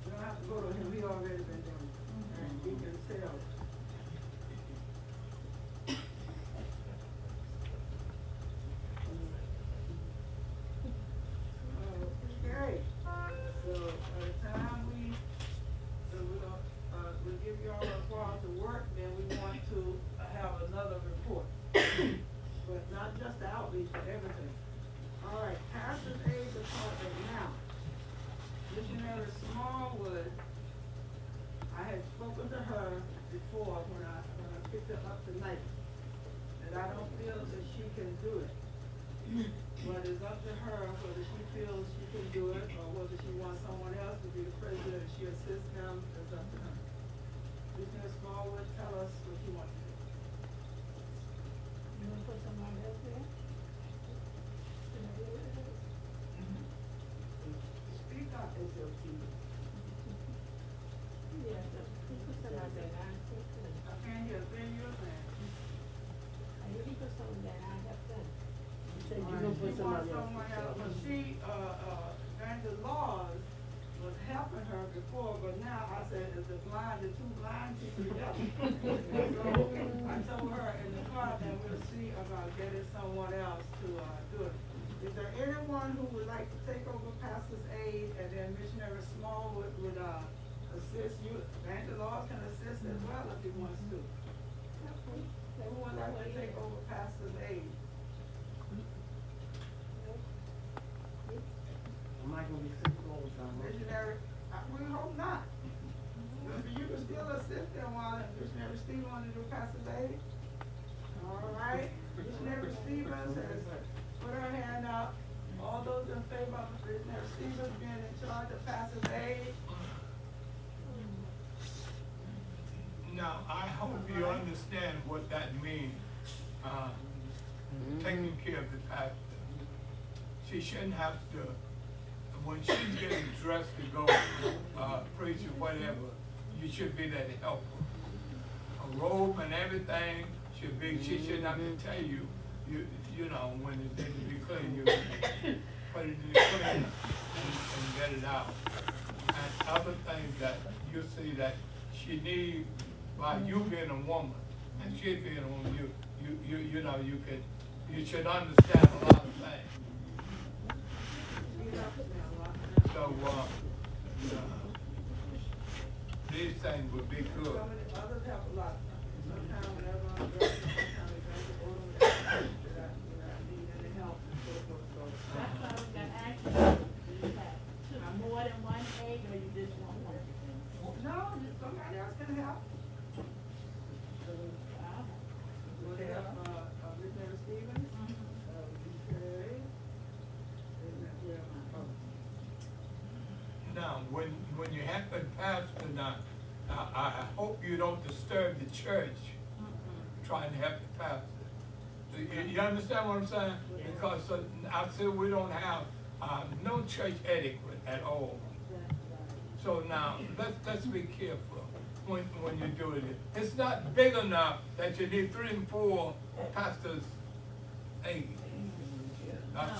we don't have to go to him, he already been doing it. And Deacon Taylor. be for everything. All right, pastor's aid department now. Missionary Smallwood, I had spoken to her before when I picked her up tonight, and I don't feel that she can do it. But it's up to her whether she feels she can do it or whether she wants someone else to be the president and she assists them. It's up to her. Missionary Smallwood, tell us what you want to do. You wanna put somebody else there? Speak up, SLT. Yeah, he put somebody there, I I can't hear a thing you're saying. he put someone there, I have done. You said you gonna put She wants somebody someone else, else. but she, Angela Laws was helping her before, but now I said, is the two blind people together? So I told her in the car that we'll see about getting someone else to, do it. Is there anyone who would like to take over pastor's aid, and then Missionary Smallwood would, assist you? Angela Laws can assist as well if he wants to. Who would like to take over pastor's aid? Am I gonna be sick all the time? Missionary, we hope not. You can still assist them while Missionary Stevens wanted to do pastor's aid. All right, Missionary Stevens has put her hand up. All those in favor of Missionary Stevens being in charge of pastor's aid? Now, I hope you understand what that means, taking care of the pastor. She shouldn't have to, when she's getting dressed to go, preach or whatever, you should be there to help her. A robe and everything should be, she shouldn't have to tell you, you know, when it needs to be clean, you put it in the clean and get it out. And other things that you see that she needs, by you being a woman, and she being a woman, you know, you should understand a lot of things. So, these things would be good. Some of the others help a lot. Sometimes whenever I'm dressing, sometimes they bring the order that I need any help and so forth, so. That's why we got action. You have more than one aid, or you just want one? No, somebody else can help. Would they have, Missionary Stevens? Okay. Now, when you have been pastor now, I hope you don't disturb the church trying to help the pastor. You understand what I'm saying? Because I said we don't have no church etiquette at all. So now, let's be careful when you're doing it. It's not big enough that you need 3 and 4 pastors' aid,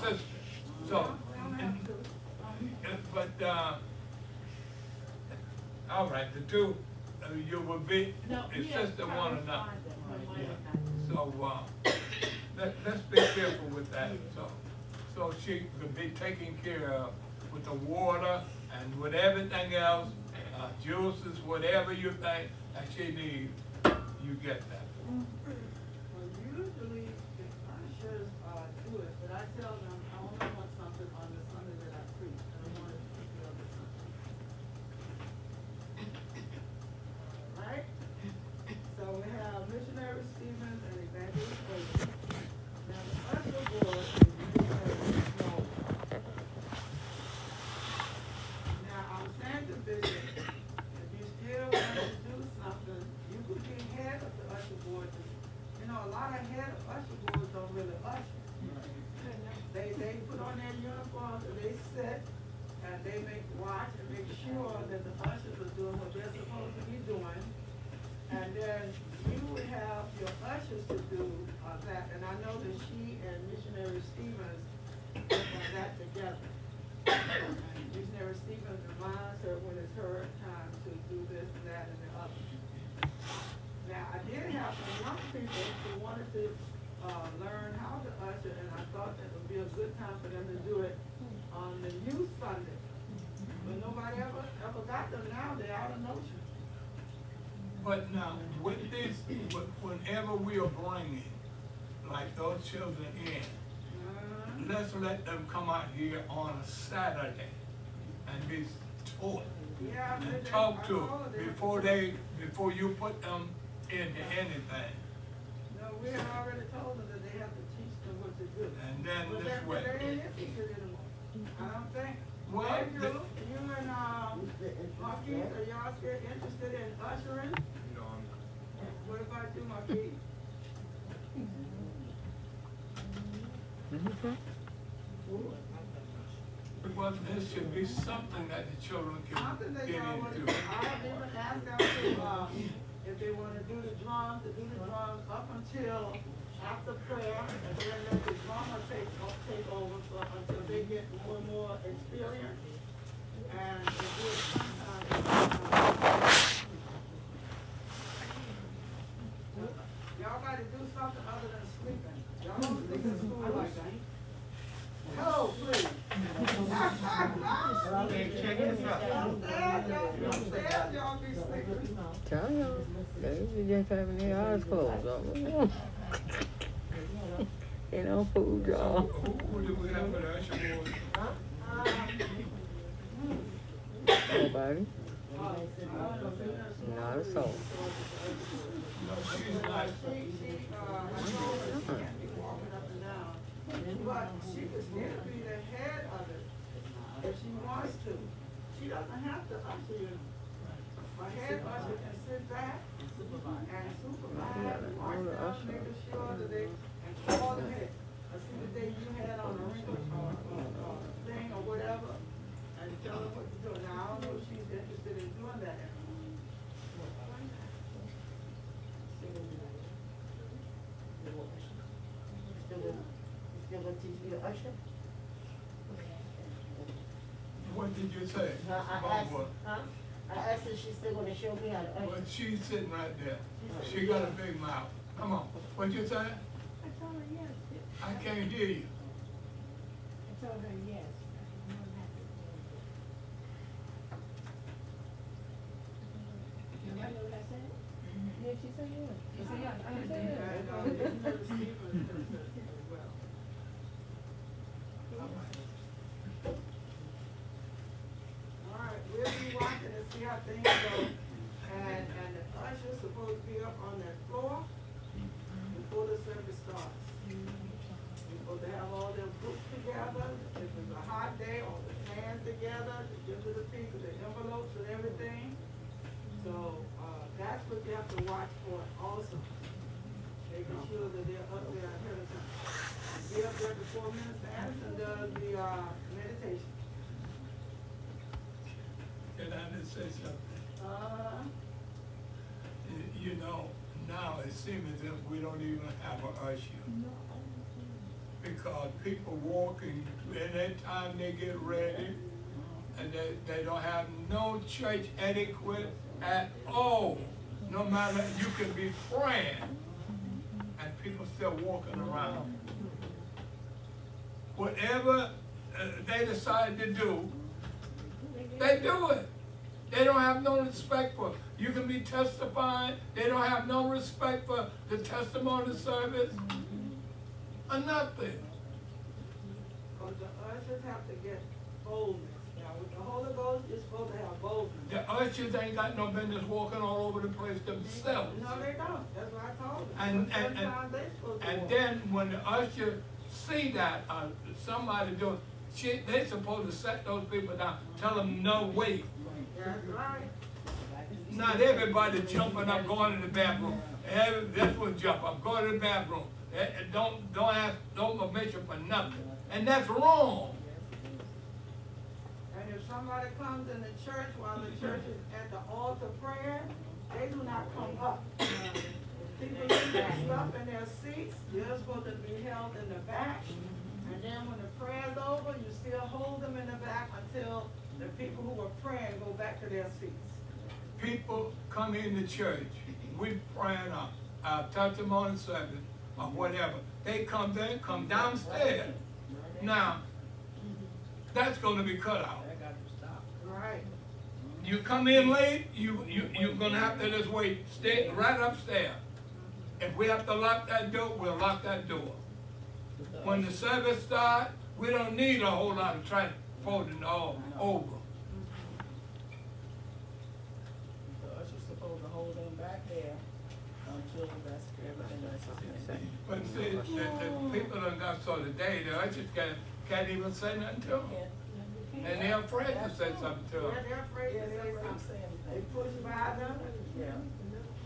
sisters. So, but, all right, the two, you will be, it's just the one another. So, let's be careful with that, so she could be taken care of with the water and with everything else, juices, whatever you think that she needs, you get that. Well, usually the ushers do it, but I tell them I only want something on the Sunday that I preach. I don't want it to be on the Sunday. Right? So we have Missionary Stevens and Evangelist Williams. Now the usher board is Missionary Small. Now I was saying to Bishop, if you still want to do something, you could be head of the usher board. You know, a lot of head of usher boards don't really usher. They put on their uniforms and they sit and they watch and make sure that the ushers are doing what they're supposed to be doing. And then you would have your ushers to do that. And I know that she and Missionary Stevens work on that together. And Missionary Stevens reminds her when it's her time to do this and that and the other. Now, I did have some young people who wanted to learn how to usher, and I thought that would be a good time for them to do it on the youth Sunday. But nobody ever got them now, they're out of notion. But now, with this, whenever we are bringing, like those children in, let's let them come out here on a Saturday and be taught Yeah, and talk to before you put them into anything. No, we had already told them that they have to teach them what to do. And then But this way. they ain't interested anymore. I don't think. Well, Hey, you and, Marquise, are y'all still interested in ushering? What about you, Marquise? Well, there should be something that the children Something can that get y'all want to do. into. I've even asked them to, if they want to do the drums up until after prayer, and then let the drummer take over until they get more and more experience. And they do it sometimes. Y'all got to do something other than sleeping. Y'all don't sleep in school like that. Hello, please. Upstairs, y'all be sleeping. Tell y'all, they just having their eyes closed. They don't fool y'all. Who do we have for the usher board? Nobody. Not a soul. No, she's not. But she could still be the head of it if she wants to. She doesn't have to usher you. A head usher can sit back and supervise, watch them, make sure that they, and call them, hey, I see the day you had on a ring thing or whatever, and tell them what to do. Now, I don't know if she's interested in doing that anymore. Still gonna teach me to usher? What did you say? I asked, I asked her if she's still gonna show me how to usher. Well, she's sitting right there. She got a big mouth. Come on. What you say? I told her yes. I can't hear you. I told her yes. Nobody know what I said? Yeah, she said yeah. She said yeah. I And, said Stephen as well. All right, we'll be watching and see how things go. And the usher's supposed to be up on that floor before the service starts. We're supposed to have all their books together, if it's a hot day, all the fans together, to give to the people, the envelopes and everything. So, that's what you have to watch for also. Making sure that they're up there ahead of time. Be up there before Minister Anderson does the, meditation. Can I just say something? You know, now it seems as if we don't even have an usher. Because people walking, in that time they get ready, and they don't have no church etiquette at all. No matter, you can be praying, and people still walking around. Whatever they decide to do, they do it. They don't have no respect for it. You can be testifying, they don't have no respect for the testimony service, or nothing. But the ushers have to get boldness. Now, with the Holy Ghost, you're supposed to have boldness. The ushers ain't got no business walking all over the place themselves. No, they don't. That's what I told them. And- But and- sometimes they supposed to And walk. then when the usher see that, somebody doing, they supposed to set those people down, tell them no wait. That's right. Not everybody jumping up, going to the bathroom. That's what jump up, go to the bathroom. Don't ask, no permission for nothing. And that's wrong. And if somebody comes in the church while the church is at the altar prayer, they do not come up. People leave their stuff in their seats, they're supposed to be held in the back. And then when the prayer's over, you still hold them in the back until the people who are praying go back to their seats. People come into church, we praying our testimony service or whatever. They come downstairs. Now, that's gonna be cut out. Right. You come in late, you're gonna have to just wait, stay right upstairs. If we have to lock that door, we'll lock that door. When the service starts, we don't need a whole lot of transporting all over. The usher's supposed to hold them back there until that's everything that's in. But see, the people done got so today, the ushers can't even say nothing to them. And they're afraid to say something to them. They're afraid to say something. They push by them. Yeah.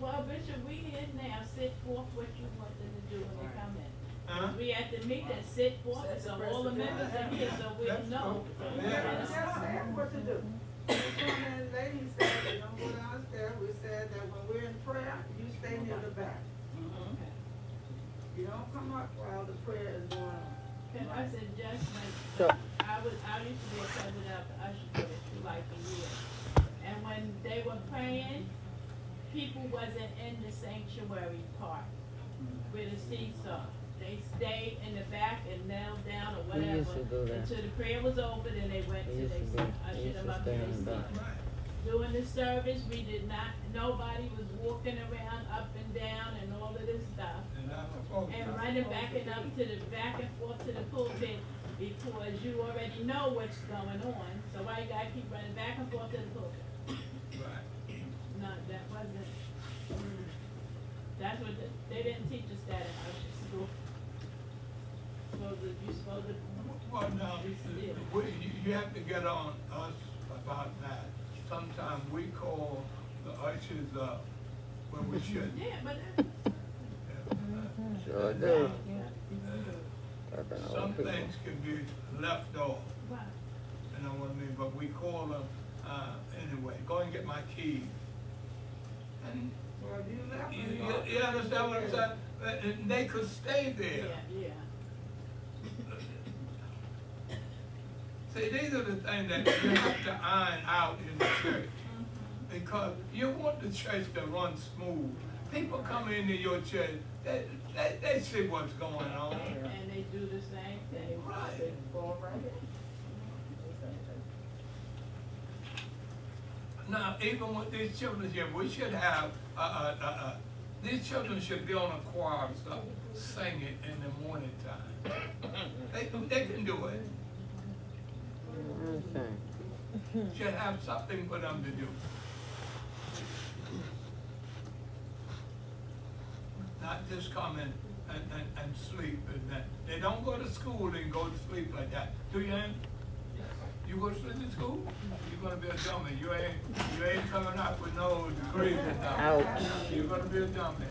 Well, Bishop, we here now, sit forth what you want them to do when they come in. Huh? We at the meeting, sit forth, so all the members in here, so we That's know. cool. They're saying what to do. This woman, lady said, don't go downstairs, we said that when we're in prayer, you stay near the back. You don't come up while the prayer is going on. Can I suggest, So- like, I used to be a president of the usher for like a year. And when they were praying, people wasn't in the sanctuary part where the seats are. They stayed in the back and knelt down or We whatever used to do that. until the prayer was over, then they went We to used their to seat. do- we Ushered used them to up to stay their in the seat. back. During the service, we did not, nobody was walking around up and down and all of this stuff. They're not supposed to. And running back and up to the back and forth to the pulpit because you already know what's going on. So why you gotta keep running back and forth to the pulpit? Right. No, that wasn't, that's what, they didn't teach us that in our school. You supposed to, Well, now, you have to get on us about that. Sometimes we call the ushers up when we shouldn't. yeah, but that's, Sure do. Some things can be left off, right. you know what I mean, but we call them, anyway, go and get my keys. And Well, if you left you, them, you understand what I'm saying? And they could stay there. Yeah. See, these are the things that you have to iron out in the church. Because you want the church to run smooth. People come into your church, they see what's going on. And they do the same thing. Right. Go right here. Now, even with these children here, we should have, these children should be on a choir or something, sing it in the morning time. They can do it. Okay. Should have something for them to do. Not just come in and sleep and that. They don't go to school and go to sleep like that. Do you, Ann? You go to sleep in school? You're gonna be a dummy. You ain't coming out with no degrees and nothing. Ouch. You're gonna be a dummy.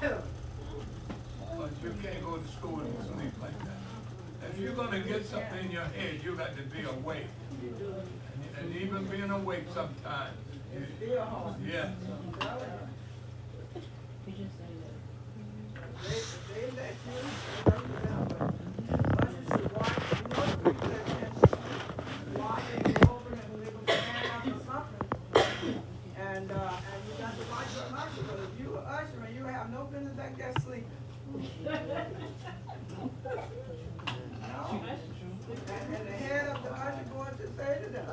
But you can't go to school and sleep like that. If you're gonna get something in your head, you got to be awake. And even being awake sometimes. Yeah. they let you, they let you down, but you should watch, you know, the people that can watch and go over and they go stand up or something. And you got to watch your usher, but if you an usher and you have no business back there sleeping. No. And the head of the usher going to say to them.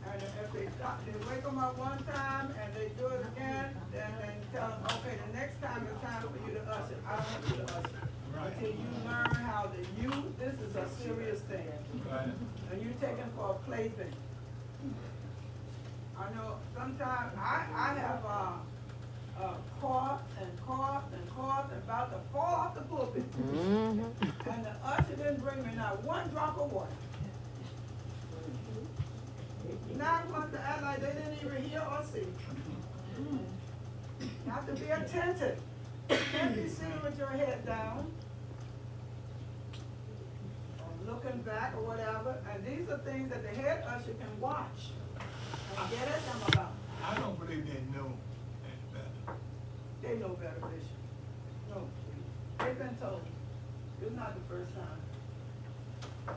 And if they stop, they wake them up one time and they do it again, then tell them, okay, the next time it's time for you to usher. I don't want you to usher. Until you learn how to use, this is a serious thing. Right. And you take them for a plaything. I know sometimes I have coughed and about to fall off the pulpit. Mm-hmm. And the usher didn't bring me not one drop of water. Now I want to act like they didn't even hear or see. You have to be attentive. You can't be sitting with your head down, or looking back or whatever. And these are things that the head usher can watch and get at them about. I don't believe they know any better. They know better, Bishop. No, they've been told. It's not the first time.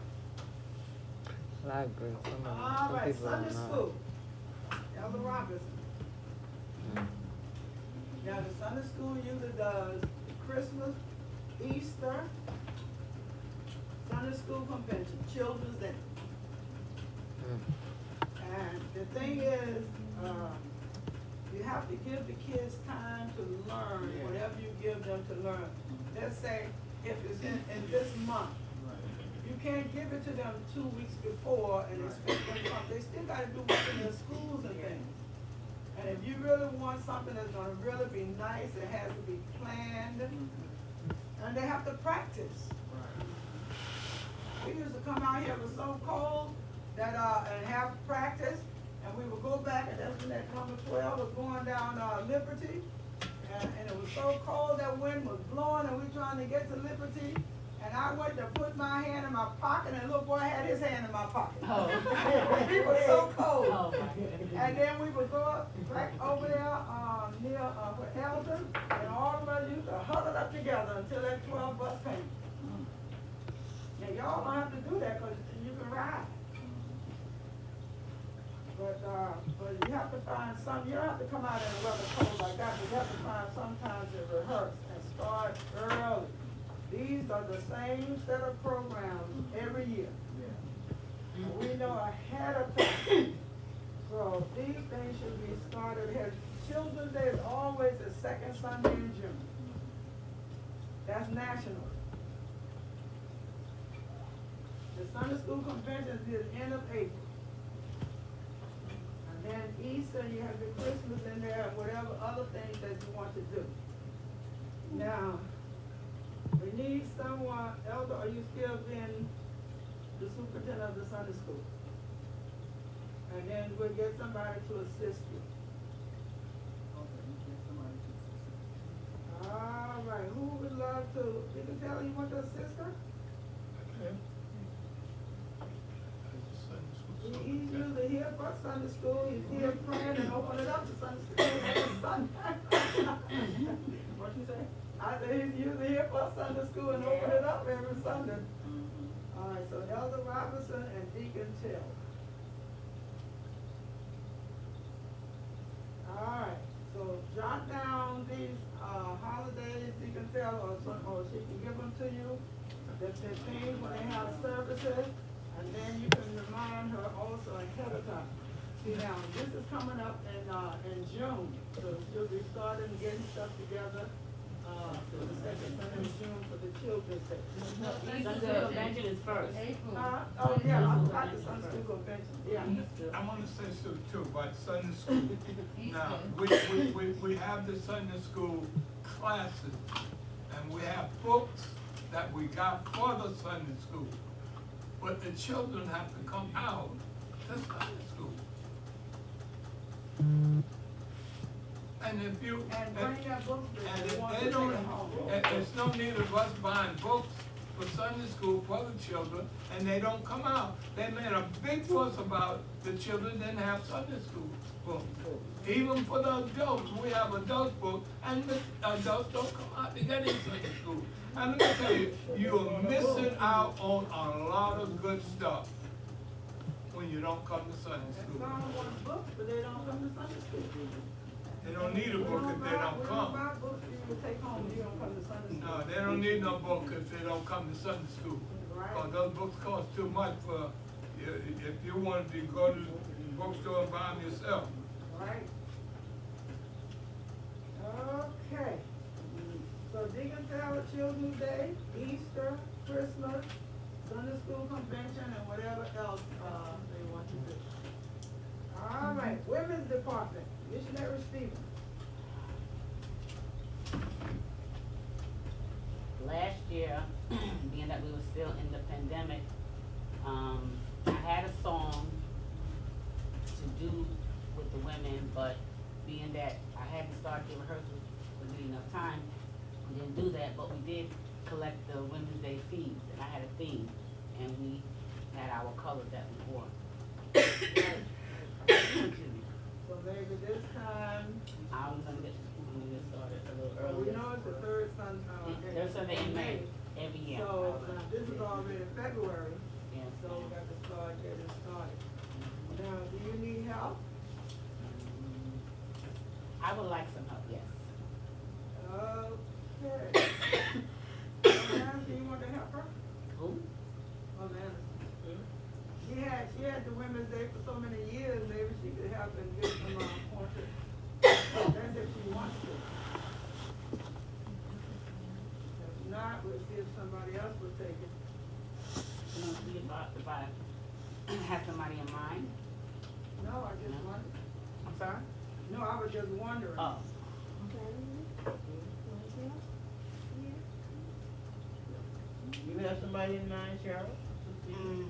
I agree. Some All right, people Sunday don't know. school. Elder Robinson. Now, the Sunday school usually does Christmas, Easter, Sunday school convention, Children's Day. And the thing is, you have to give the kids time to learn whatever you give them to learn. Let's say if it's in this month. You can't give it to them 2 weeks before and expect them to come. They still gotta do work in their schools and things. And if you really want something that's gonna really be nice, it has to be planned, and they have to practice. We used to come out here, it was so cold, that, and have practice, and we would go back, and that's when that number 12 was going down, Liberty, and it was so cold, that wind was blowing, and we trying to get to Liberty, and I went to put my hand in my pocket, and the little boy had his hand in my pocket. Oh. It was so cold. Oh, my goodness. And then we would go up, back over there, near, where Elton, and all of us used to huddle up together until that 12 bus came. Now, y'all don't have to do that, cause you can ride. But you have to find some, you don't have to come out in a weather cold like that, but you have to find some time to rehearse and start early. These are the same set of programs every year. We know ahead of time. So these things should be started ahead. Children's Day is always the second Sunday in June. That's national. The Sunday school convention is the end of April. And then Easter, you have the Christmas in there, and whatever other things that you want to do. Now, we need someone, Elder, are you still being the superintendent of the Sunday school? And then we'll get somebody to assist you. All right, who would love to, you can tell you want to assist her? He's usually here for Sunday school, he's here praying and open it up to Sunday school every Sunday. What you say? I said he's usually here for Sunday school and open it up every Sunday. All right, so Elder Robinson and Deacon Till. All right, so jot down these holidays, Deacon Till, or she can give them to you. The 15th when they have services, and then you can remind her also ahead of time. See now, this is coming up in June, so she'll be starting getting stuff together. The second Sunday in June for the Children's Day. Sunday convention is first. Oh yeah, I'm at the Sunday school convention, yeah. I want to say something too about Sunday school. Now, we have the Sunday school classes, and we have books that we got for the Sunday school. But the children have to come out to Sunday school. And if you, And bring your books with and you. if Want they to don't, take 'em home. there's no need of us buying books for Sunday school for the children, and they don't come out. They made a big fuss about the children didn't have Sunday school books. Even for the adults, we have adult books, and the adults don't come out to get in Sunday school. And let me tell you, you're missing out on a lot of good stuff when you don't come to Sunday And school. some want books, but they don't come to Sunday school. They don't need a book if they don't We don't come. buy books for you to take home, you don't come to Sunday school. No, they don't need no book if they don't come to Sunday school. Right. Because those books cost too much for, if you wanted to go to the bookstore and buy them yourself. Right. Okay. So Deacon Tower Children's Day, Easter, Christmas, Sunday school convention, and whatever else, they want to do. All right, Women's Department, Missionary Stephen. Last year, being that we were still in the pandemic, I had a song to do with the women, but being that I hadn't started the rehearsals with enough time, we didn't do that, but we did collect the Women's Day fees, and I had a theme, and we had our colors that we wore. So maybe this time, I'm gonna get started a little we earlier. know it's the third Sunday. There's Sunday in May, every year. So this is already February, Yeah. so we got to start getting started. Now, do you need help? I would like some help, yes. Okay. Amanda, do you want to help her? Who? Amanda. She had the Women's Day for so many years, maybe she could help and get some pointers. That's if she wants to. If not, we'll see if somebody else would take it. You know, see if I have somebody in mind. No, I just wondered. I'm sorry? No, I was just wondering. Oh. You have somebody in mind, Cheryl? Mm.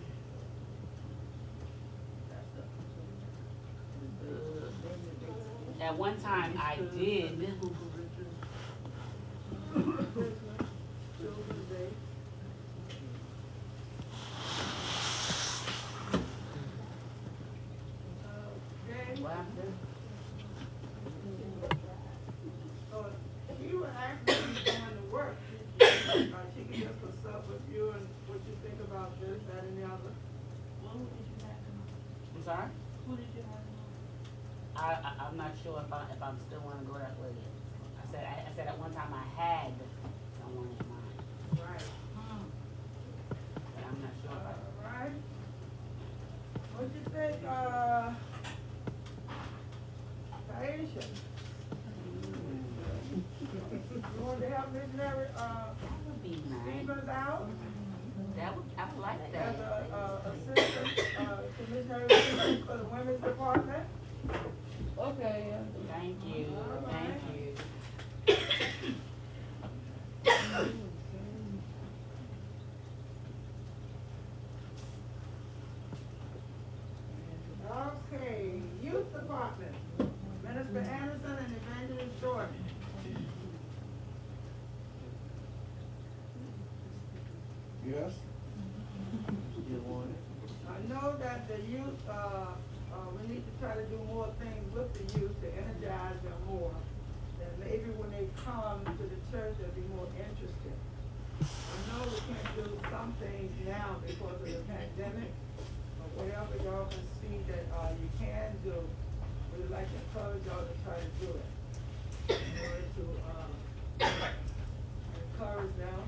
At one time I did. Children's Day. Okay. What happened? So she would actually be going to work. She can just consult with you and what you think about this, that, and the other. Well, who did you have in mind? I'm sorry? Who did you have in mind? I'm not sure if I'm still wanna go that way yet. I said at one time I had someone in mind, Right. but I'm not sure if I. All right. What you think, Taisha? You want to help missionary, That would be nice. Stevens out I would like as that. a assistant, to missionary Stevens for the women's department? Okay, yeah. Thank you, All thank right. you. Okay, youth department, Minister Anderson and Evangelist Jordan. Yes? You want it? I know that the youth, we need to try to do more things with the youth to energize them more. That maybe when they come to the church, they'll be more interested. I know we can't do some things now because of the pandemic, but whatever y'all can see that, you can do, we'd like to encourage y'all to try to do it. In order to, encourage them.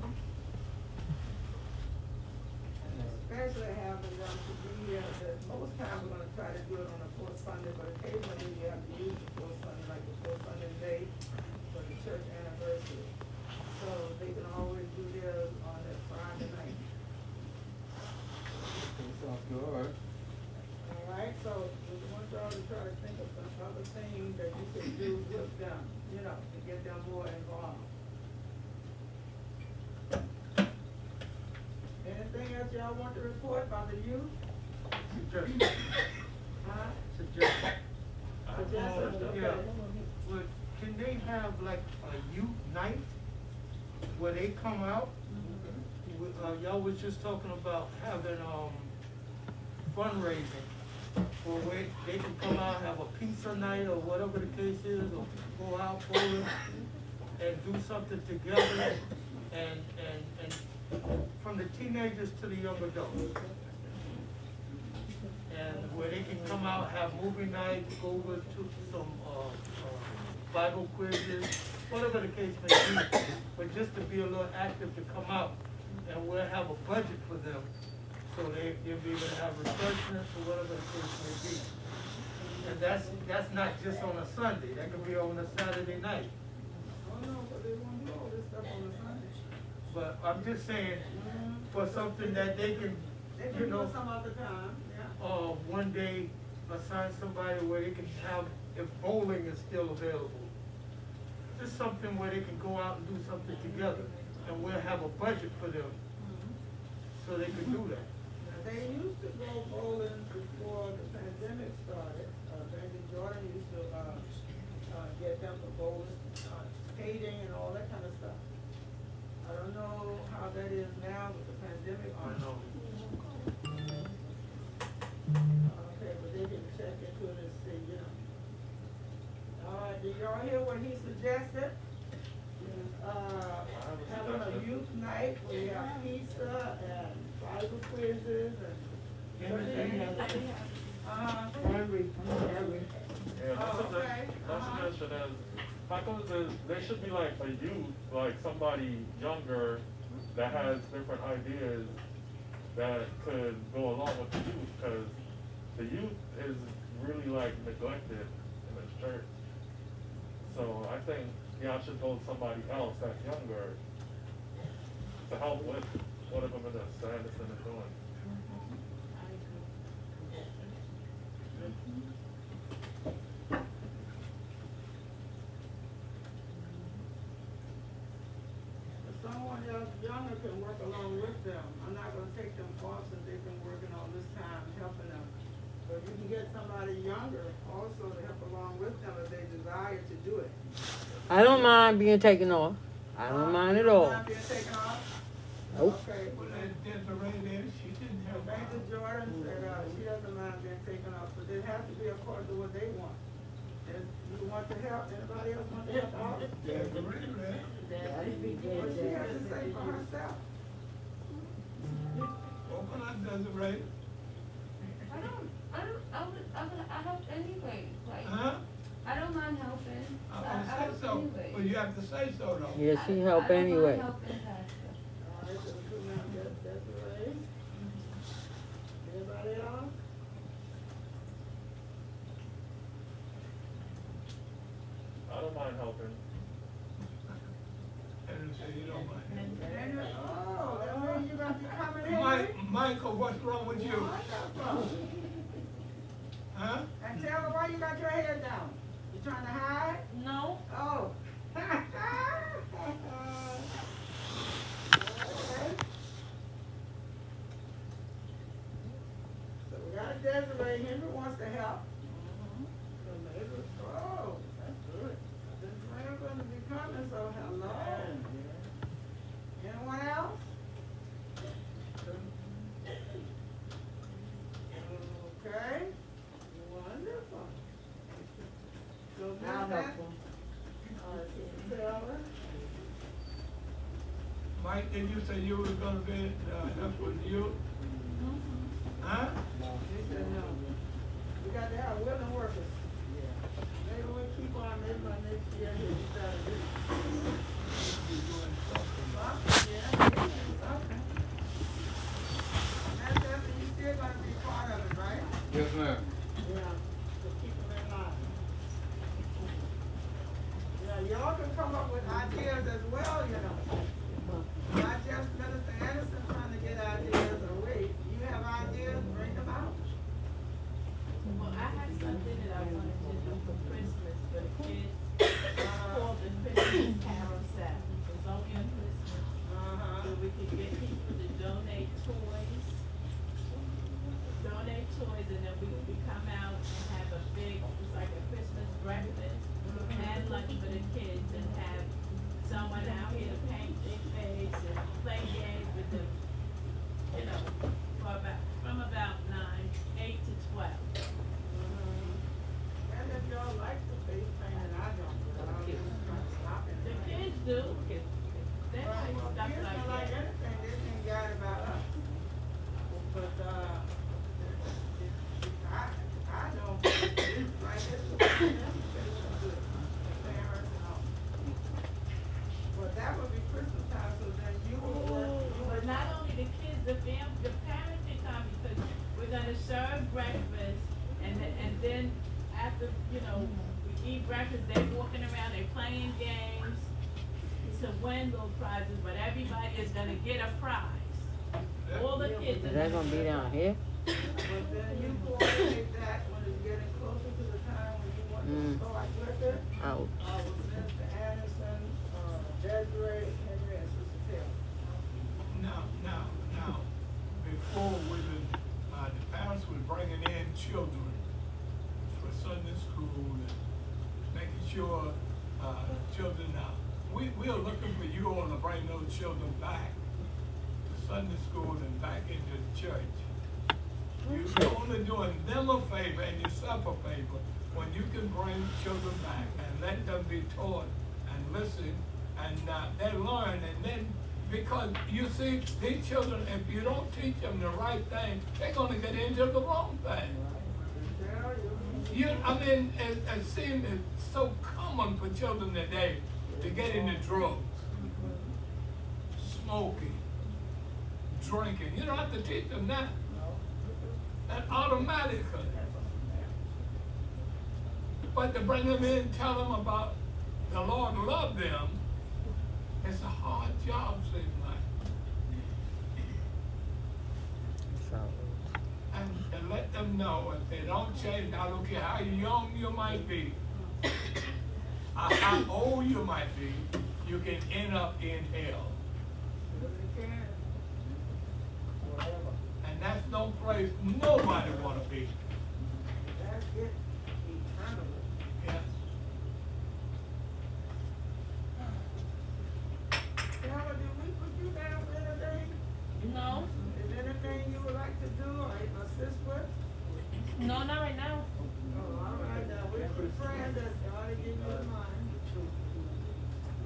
Especially having them to be here, that most times we're gonna try to do it on the fourth Sunday, but occasionally we have to use the fourth Sunday, like the fourth Sunday day for the church anniversary. So they can always do theirs on that Friday night. Sounds good, all right. All right, so we want y'all to try to think of some other things that you can do with them, you know, to get them more involved. Anything else y'all want to report about the youth? Suggestion. Huh? Suggestion. Suggestions, okay. Yeah. But can they have like a youth night where they come out? Y'all was just talking about having, fundraising. Or where they can come out, have a pizza night or whatever the case is, or go out bowling and do something together and from the teenagers to the young adults. And where they can come out, have movie night, go over to some, Bible quizzes, whatever the case may be. But just to be a little active to come out, and we'll have a budget for them. So they'll be able to have refreshments or whatever the case may be. And that's not just on a Sunday, that could be on a Saturday night. Oh, no, but they won't do all this stuff on the Sunday. But I'm just saying, for something that they can, They you can do know, it some other time, yeah. one day assign somebody where they can have, if bowling is still available. Just something where they can go out and do something together, and we'll have a budget for them, so they can do that. Now, they used to go bowling before the pandemic started. Randy Jordan used to, get them to bowling, skating and all that kind of stuff. I don't know how that is now with the pandemic. I know. Okay, but they can check into it and see, you know. All right, did y'all hear what he suggested? Having a youth night where you have pizza and Bible quizzes and. Henry. Yeah, my Oh, okay. suggestion is, how come there should be like a youth, like somebody younger that has different ideas that could go along with the youth, because the youth is really like neglected in the church. So I think y'all should go with somebody else that's younger, to help with whatever Minister Anderson is doing. If someone else younger can work along with them, I'm not gonna take them off since they've been working all this time helping them. But you can get somebody younger also to help along with them if they desire to do it. I don't mind being taken off. I don't mind at all. Not being taken off? Nope. Okay. Well, there's a right there, she didn't help. Major Jordan said, she doesn't mind being taken off, but it has to be according to what they want. If you want to help, anybody else want to help out? There's a right there. What she has to say for herself. Open up, there's a right. I help anyway, like, Huh? I don't mind helping. I say so, but you have to say so though. Yeah, she help anyway. All right, so we come out, that's the way. Anybody else? I don't mind helping. And say you don't mind. Oh, that means you got to come in here. Michael, what's wrong with you? Huh? And tell her why you got your head down. You trying to hide? No. Oh. Okay. So we got a Desiree. Henry wants to help. So maybe, oh, that's good. Desiree going to be coming, so hello. Anyone else? Okay. Wonderful. So I'll now help them. Sister Taylor. Mike, did you say you were gonna be, help with you? Huh? He said no. We got to have willing workers. Maybe we'll keep on, maybe by next year, he'll decide to do it. Yeah, okay. That's definitely, you still gonna be part of it, right? Yes, ma'am. Yeah, so keep them in mind. Yeah, y'all can come up with ideas as well, you know. Not just Minister Anderson trying to get ideas away. You have ideas, bring them out. Well, I have something that I wanted to do for Christmas for the kids, called the Christmas Carousel. It's only on Christmas, so we can get people to donate toys. And then we come out and have a big, it's like a Christmas breakfast and lunch for the kids and have someone out here to paint their face and play games with them, you know, from about 8 to 12. And if y'all like the face painting, I don't, but I'll just stop it. The kids do. They like Well, stuff kids like don't like that. anything, they think God about us. But, I don't, it's like, it's good. Parents and all. But that would be Christmas time, so then you will work. But not only the kids, the parents can come because we're gonna serve breakfast and then after, you know, we eat breakfast, they're walking around, they're playing games to win little prizes, but everybody is gonna get a prize. All the kids. Is that gonna be down here? But then you coordinate that when it's getting closer to the time when you want to start with it. Out. With Mr. Anderson, Desiree, Henry, and Sister Taylor. Now, before the parents were bringing in children for Sunday school and making sure, children, we are looking for you all to bring those children back to Sunday school and back into the church. You're only doing them a favor and yourself a favor when you can bring children back and let them be taught and listen and they learn. And then, because you see, these children, if you don't teach them the right thing, they're gonna get into the wrong thing. It seems it's so common for children today to get into drugs, smoking, drinking. You don't have to teach them that. That automatically. But to bring them in, tell them about the Lord love them, it's a hard job, seems like. know, if they don't change, I don't care how young you might be, how old you might be, you can end up in hell. And that's no place nobody want to be. That's it, eternally. Yeah. Sarah, did we put you down for anything? No, Is there anything you would like to do or assist with? no, not right now. Oh, all right, now, we're praying that God will give you a mind.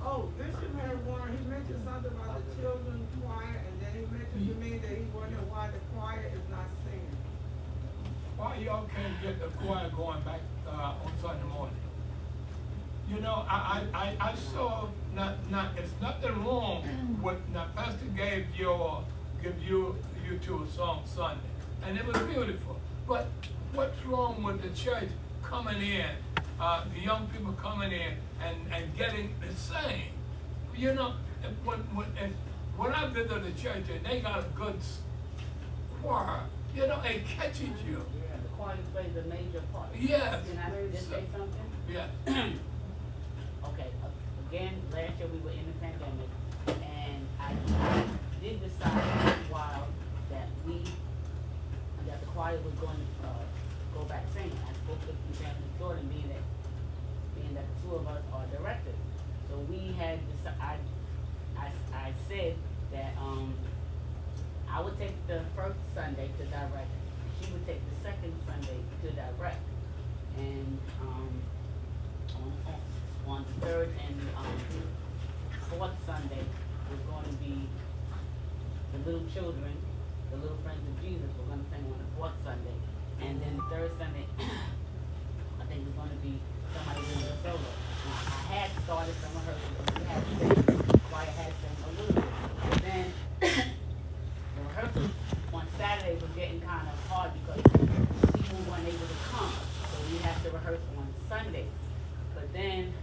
Oh, Bishop had one, he mentioned something about the children's choir, and then he mentioned to me that he wondered why the choir is not singing. Why y'all can't get the choir going back on Sunday morning? You know, I saw it's nothing wrong with now Pastor give you two a song Sunday, and it was beautiful. But what's wrong with the church coming in, the young people coming in and getting the same? You know, when I visit the church and they got a good choir, you know, it catches you. Yeah, the choir plays a major part. Yes. Can I just say something? Yeah. Okay, again, last year we were in the pandemic, and I did decide for a while that the choir was going to go back singing. I spoke with Lieutenant Jordan, being that the two of us are directors. So we had decided, I said that I would take the first Sunday to direct, she would take the second Sunday to direct, and on the third and fourth Sunday was going to be the little children, the little friends of Jesus were going to sing on the fourth Sunday, and then the third Sunday I think it was going to be somebody doing a solo. Now, I had started some rehearsals, we had sang, choir had sang a little bit, but then the rehearsals on Saturday was getting kind of hard because people weren't able to come, so we had to rehearse on Sunday. But then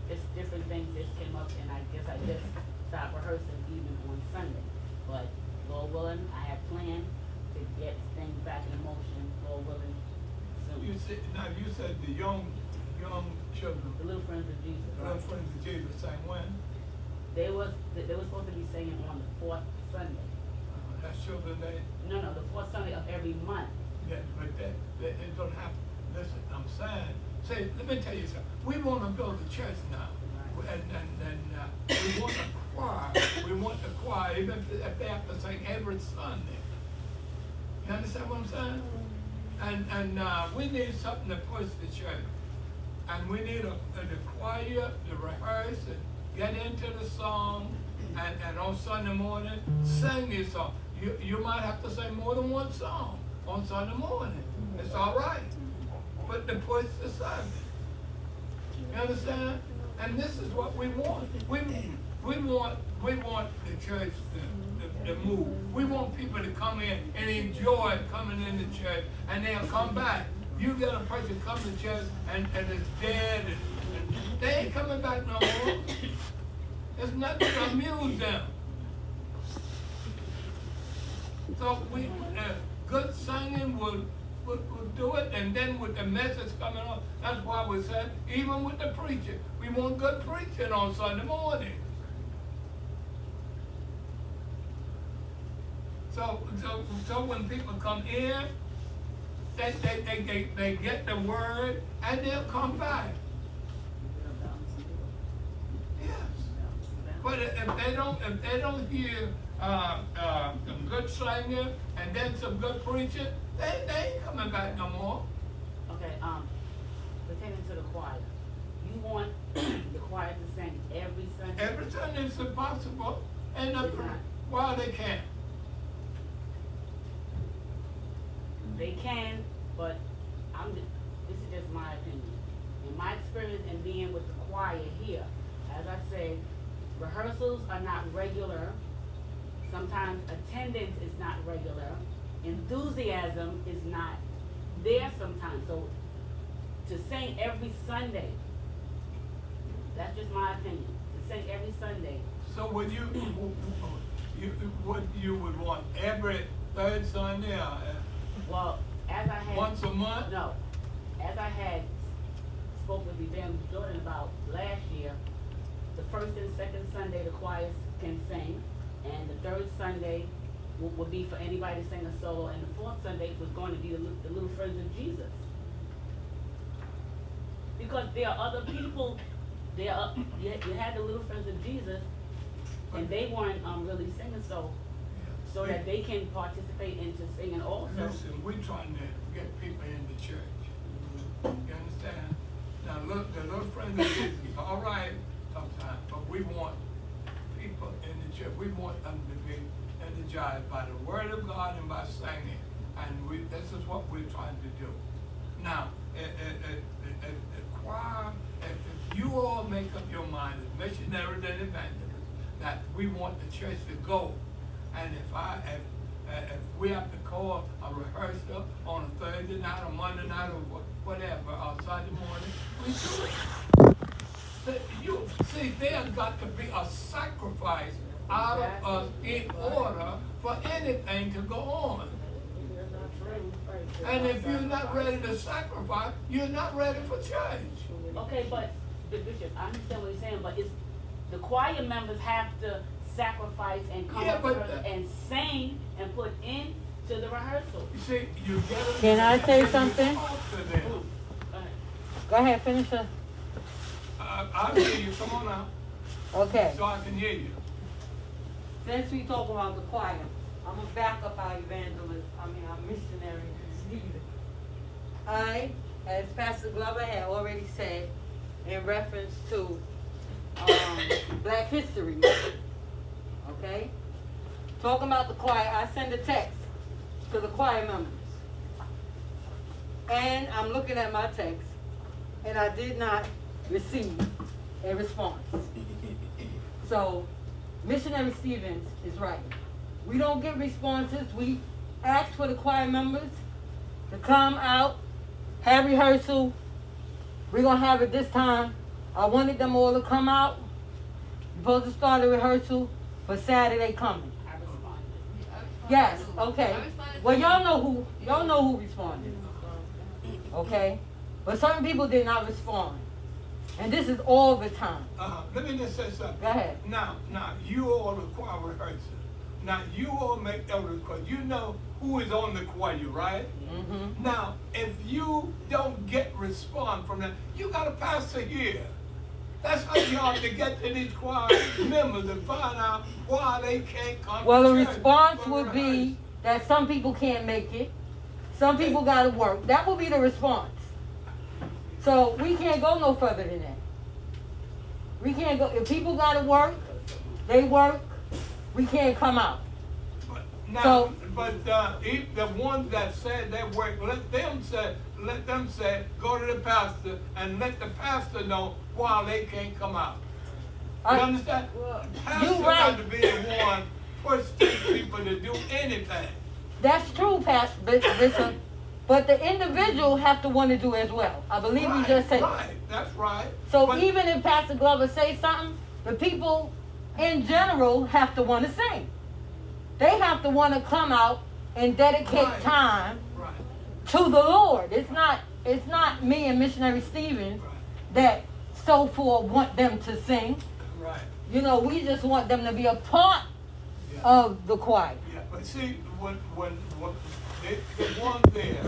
just different things just came up, and I guess I just stopped rehearsing even on Sunday. But Lord willing, I have planned to get things back in motion, Lord willing, soon. You said the young children, The Little Friends of Jesus. the little friends of Jesus sang when? They were supposed to be singing on the fourth Sunday. That's Children's Day? No, the fourth Sunday of every month. Yeah, but that it don't have, listen, I'm saying, say, let me tell you something. We want to build a church now. And we want a choir. We want the choir, even if they have to sing every Sunday. You understand what I'm saying? And we need something to push the church. And we need the choir to rehearse and get into the song, and on Sunday morning, sing your song. You might have to sing more than one song on Sunday morning. It's all right. But to push the service. You understand? And this is what we want. We want the church to move. We want people to come in and enjoy coming in the church, and they'll come back. You get a person come to church and it's dead, and they ain't coming back no more. There's nothing to amuse them. So good singing will do it, and then with the message coming on, that's why we said, even with the preacher, we want good preaching on Sunday morning. So when people come in, they get the word, and they'll come back. Yes. But if they don't hear some good singing and then some good preaching, they ain't coming back no more. Okay, pertaining to the choir, you want the choir to sing every Sunday? Every Sunday is impossible, and why they can't? They can, but this is just my opinion. In my experience in being with the choir here, as I said, rehearsals are not regular. Sometimes attendance is not regular. Enthusiasm is not there sometimes. So to sing every Sunday, that's just my opinion. To sing every Sunday. So would you would want every third Sunday? Well, as I had. Once a month? No, as I had spoke with Evangelist Jordan about last year, the first and second Sunday the choirs can sing, and the third Sunday would be for anybody to sing a solo, and the fourth Sunday was going to be the Little Friends of Jesus. Because there are other people, you had the Little Friends of Jesus, and they weren't really singing, so that they can participate into singing also. Listen, we're trying to get people in the church. You understand? Now look, the Little Friends of Jesus is all right sometimes, but we want people in the church. We want them to be energized by the word of God and by singing. And this is what we're trying to do. Now, the choir, if you all make up your mind as missionaries and evangelists that we want the church to go, and if we have to call a rehearsal on a Thursday night or Monday night or whatever, or Sunday morning, we do it. You see, there's got to be a sacrifice out of us in order for anything to go on. And if you're not ready to sacrifice, you're not ready for church. Okay, but Bishop, I understand what you're saying, but it's the choir members have to sacrifice and come up and sing and put into the rehearsal. You see, you get Can I say something? Go ahead, finish it. I'll hear you. Come on now. Okay. So I can hear you. Since we talk about the choir, I'm going to back up our evangelist, our missionary, Stephen. I, as Pastor Glover had already said, in reference to Black History Month, okay? Talking about the choir, I send a text to the choir members. And I'm looking at my text, and I did not receive a response. So, Missionary Stevens is right. We don't get responses. We ask for the choir members to come out, have rehearsal. We're going to have it this time. I wanted them all to come out. We're supposed to start a rehearsal for Saturday coming. I responded. Yes, okay. Well, y'all know who responded. Okay? But certain people did not respond. And this is all the time. Let me just say something. Go ahead. Now, you all the choir rehearsal. Now, you all make that request. You know who is on the choir, right? Mm-hmm. Now, if you don't get response from them, you got a pastor here. That's how you ought to get to these choir members and find out why they can't come Well, to the church response for would rehearsal. be that some people can't make it. Some people got to work. That would be the response. So we can't go no further than that. We can't go. If people got to work, they work. We can't come out. Now, but the ones that said they work, let them say, go to the pastor and let the pastor know why they can't come out. You understand? The pastor got to be the one pushing people to do anything. That's true, Pastor. But the individual have to want to do as well. I believe you just said. Right, that's right. So even if Pastor Glover say something, the people in general have to want to sing. They have to want to come out and dedicate time to the Lord. It's not me and Missionary Stevens that so for want them to sing. Right. You know, we just want them to be a part of the choir. Yeah, but see, when the one there,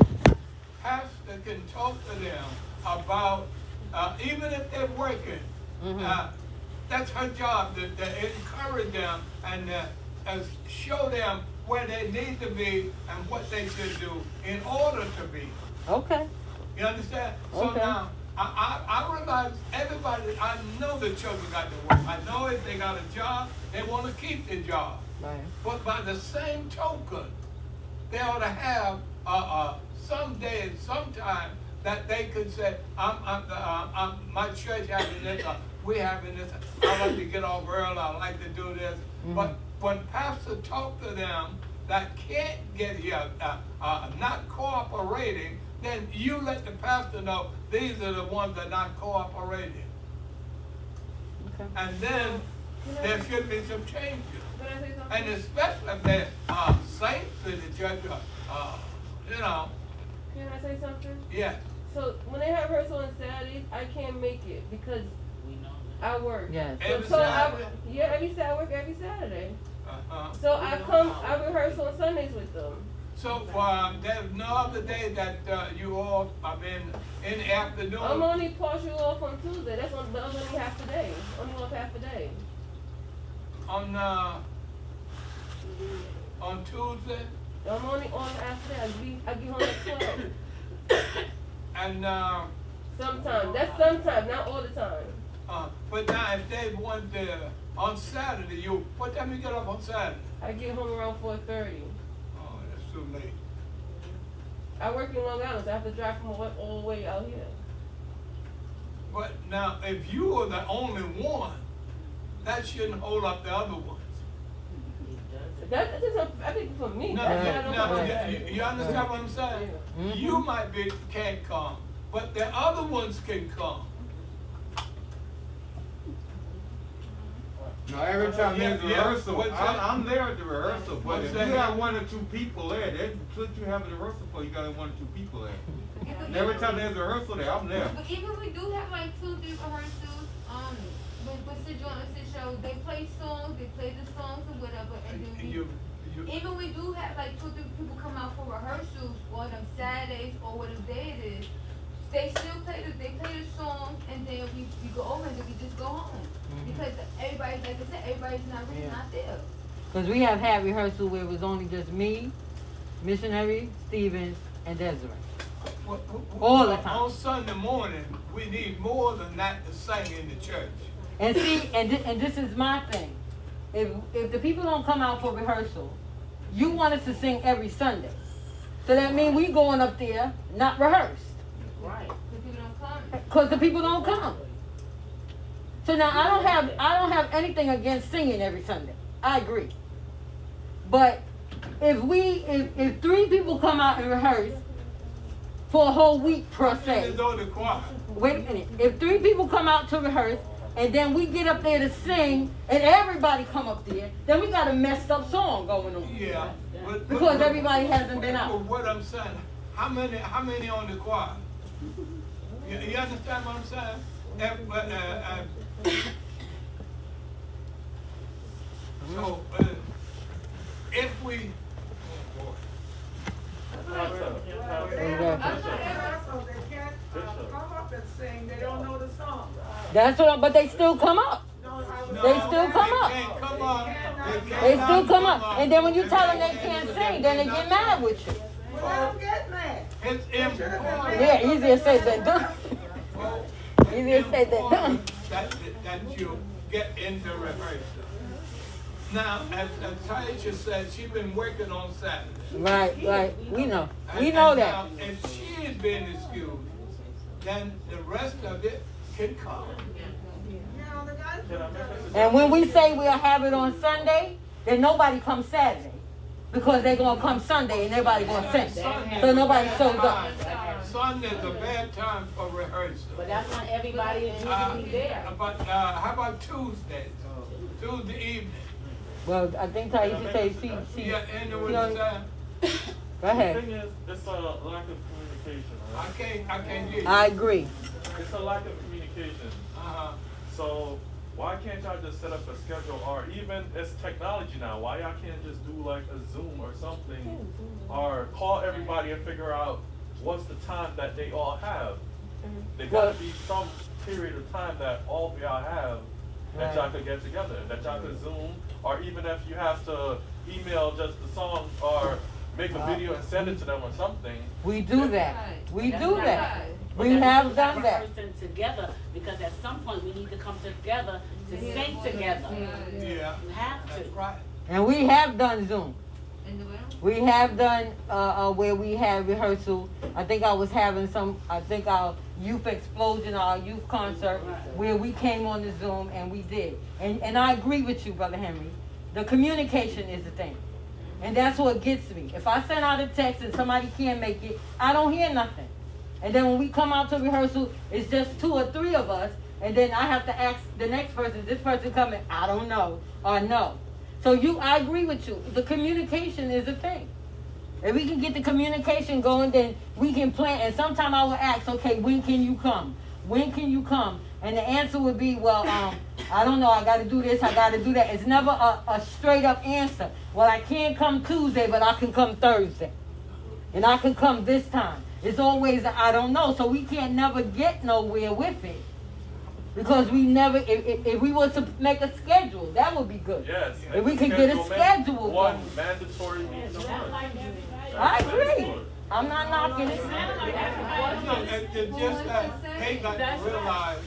pastor can talk to them about, even if they're working, that's her job, to encourage them and show them where they need to be and what they should do in order to be. Okay. You understand? Okay. So now, I realize everybody, I know the children got to work. I know if they got a job, they want to keep their job. Right. But by the same token, they ought to have some day and sometime that they could say, my church having this, we having this, I like to get off early, I like to do this. But when pastor talk to them that can't get here, not cooperating, then you let the pastor know these are the ones that are not cooperating. Okay. And then there should be some changes. And especially if they're saints in the church, you know, Can I say something? Yes. So when they have rehearsal on Saturdays, I can't make it because We know I work. Yes. Every So Saturday? I work every Saturday. Uh-huh. So I rehearse on Sundays with them. So, there's no other day that, you all, in the afternoon? I'm only partial off on Tuesday. That's but I'm only half a day. Only off half a day. On Tuesday? I'm only on half a day. I get home at 12. And, Sometimes. That's sometimes, not all the time. but now if they want on Saturday, what time you get up on Saturday? I get home around 4:30. Oh, that's too late. I work in Long Island, so I have to drive from all the way out here. But now, if you are the only one, that shouldn't hold up the other ones. That's just I think for me. No, That's why I don't no, know. you understand what I'm saying? Yeah. You might can't come, but the other ones can come. No, every time there's a Yeah, rehearsal, what's that? I'm there at the rehearsal, but What's if that? you have 1 or 2 people there, that's what you have a rehearsal for, you got 1 or 2 people there. And every time there's a rehearsal there, I'm there. But even we do have like 2, 3 rehearsals, with Sid Joe and Sid Show, they play songs, they play the songs or whatever, and then even we do have like 2, 3 people come out for rehearsals on them Saturdays or whatever day it is. They still play the songs, and then we go over and then we just go home. Because everybody's, like I said, everybody's not there. Because we have had rehearsal where it was only just me, Missionary, Stevens, and Desiree. All the time. On Sunday morning, we need more than that to sing in the church. And see, and this is my thing. If the people don't come out for rehearsal, you want us to sing every Sunday. So that means we going up there not rehearsed. Right. The people don't come. Because the people don't come. So now I don't have anything against singing every Sunday. I agree. But if 3 people come out and rehearse for a whole week per se. Wait a minute. If 3 people come out to rehearse and then we get up there to sing and everybody come up there, then we got a messed up song going on. Yeah. Because everybody hasn't been out. But what I'm saying, how many on the choir? You understand what I'm saying? So, if we, They can't come up and sing, they don't know the song. That's what but they still come up. They still come up. They still come up. And then when you tell them they can't sing, then they get mad with you. Well, don't get mad. It's important. Yeah, easier said than done. Easier said than done. That you get into rehearsal. Now, as Taisha said, she's been working on Saturday. Right. We know. We know that. Now, if she is being excused, then the rest of it can come. And when we say we'll have it on Sunday, then nobody comes Saturday. Because they're going to come Sunday and everybody going to sing. So nobody shows up. Sunday's a bad time for rehearsal. But that's when everybody is usually there. But how about Tuesdays? Tuesday evening? Well, I think Taisha said she Yeah, anyway, time. Go ahead. The thing is, it's a lack of communication, right? I can't hear you. I agree. It's a lack of communication. So why can't y'all just set up a schedule, or even it's technology now, why y'all can't just do like a Zoom or something, or call everybody and figure out what's the time that they all have? There gotta be some period of time that all of y'all have that y'all could get together, that y'all could Zoom, or even if you have to email just the song or make a video and send it to them or something. We do that. We That's do not that. right. We have done that. Person together, because at some point we need to come together to sing together. Yeah. You have to. That's right. And we have done Zoom. We have done where we had rehearsal. I think I was having our youth explosion, our youth concert, where we came on the Zoom and we did. And I agree with you, Brother Henry. The communication is the thing. And that's what gets me. If I send out a text and somebody can't make it, I don't hear nothing. And then when we come out to rehearsal, it's just 2 or 3 of us. And then I have to ask the next person, this person coming, I don't know, or no. So I agree with you. The communication is the thing. If we can get the communication going, then we can plan. And sometime I will ask, okay, when can you come? When can you come? And the answer would be, well, I don't know. I got to do this. I got to do that. It's never a straight up answer. Well, I can't come Tuesday, but I can come Thursday. And I can come this time. It's always, I don't know. So we can't never get nowhere with it. Because we never, if we were to make a schedule, that would be good. Yes. If we could get a schedule. One mandatory meeting a month. I agree. I'm not knocking it. It's just that they got to realize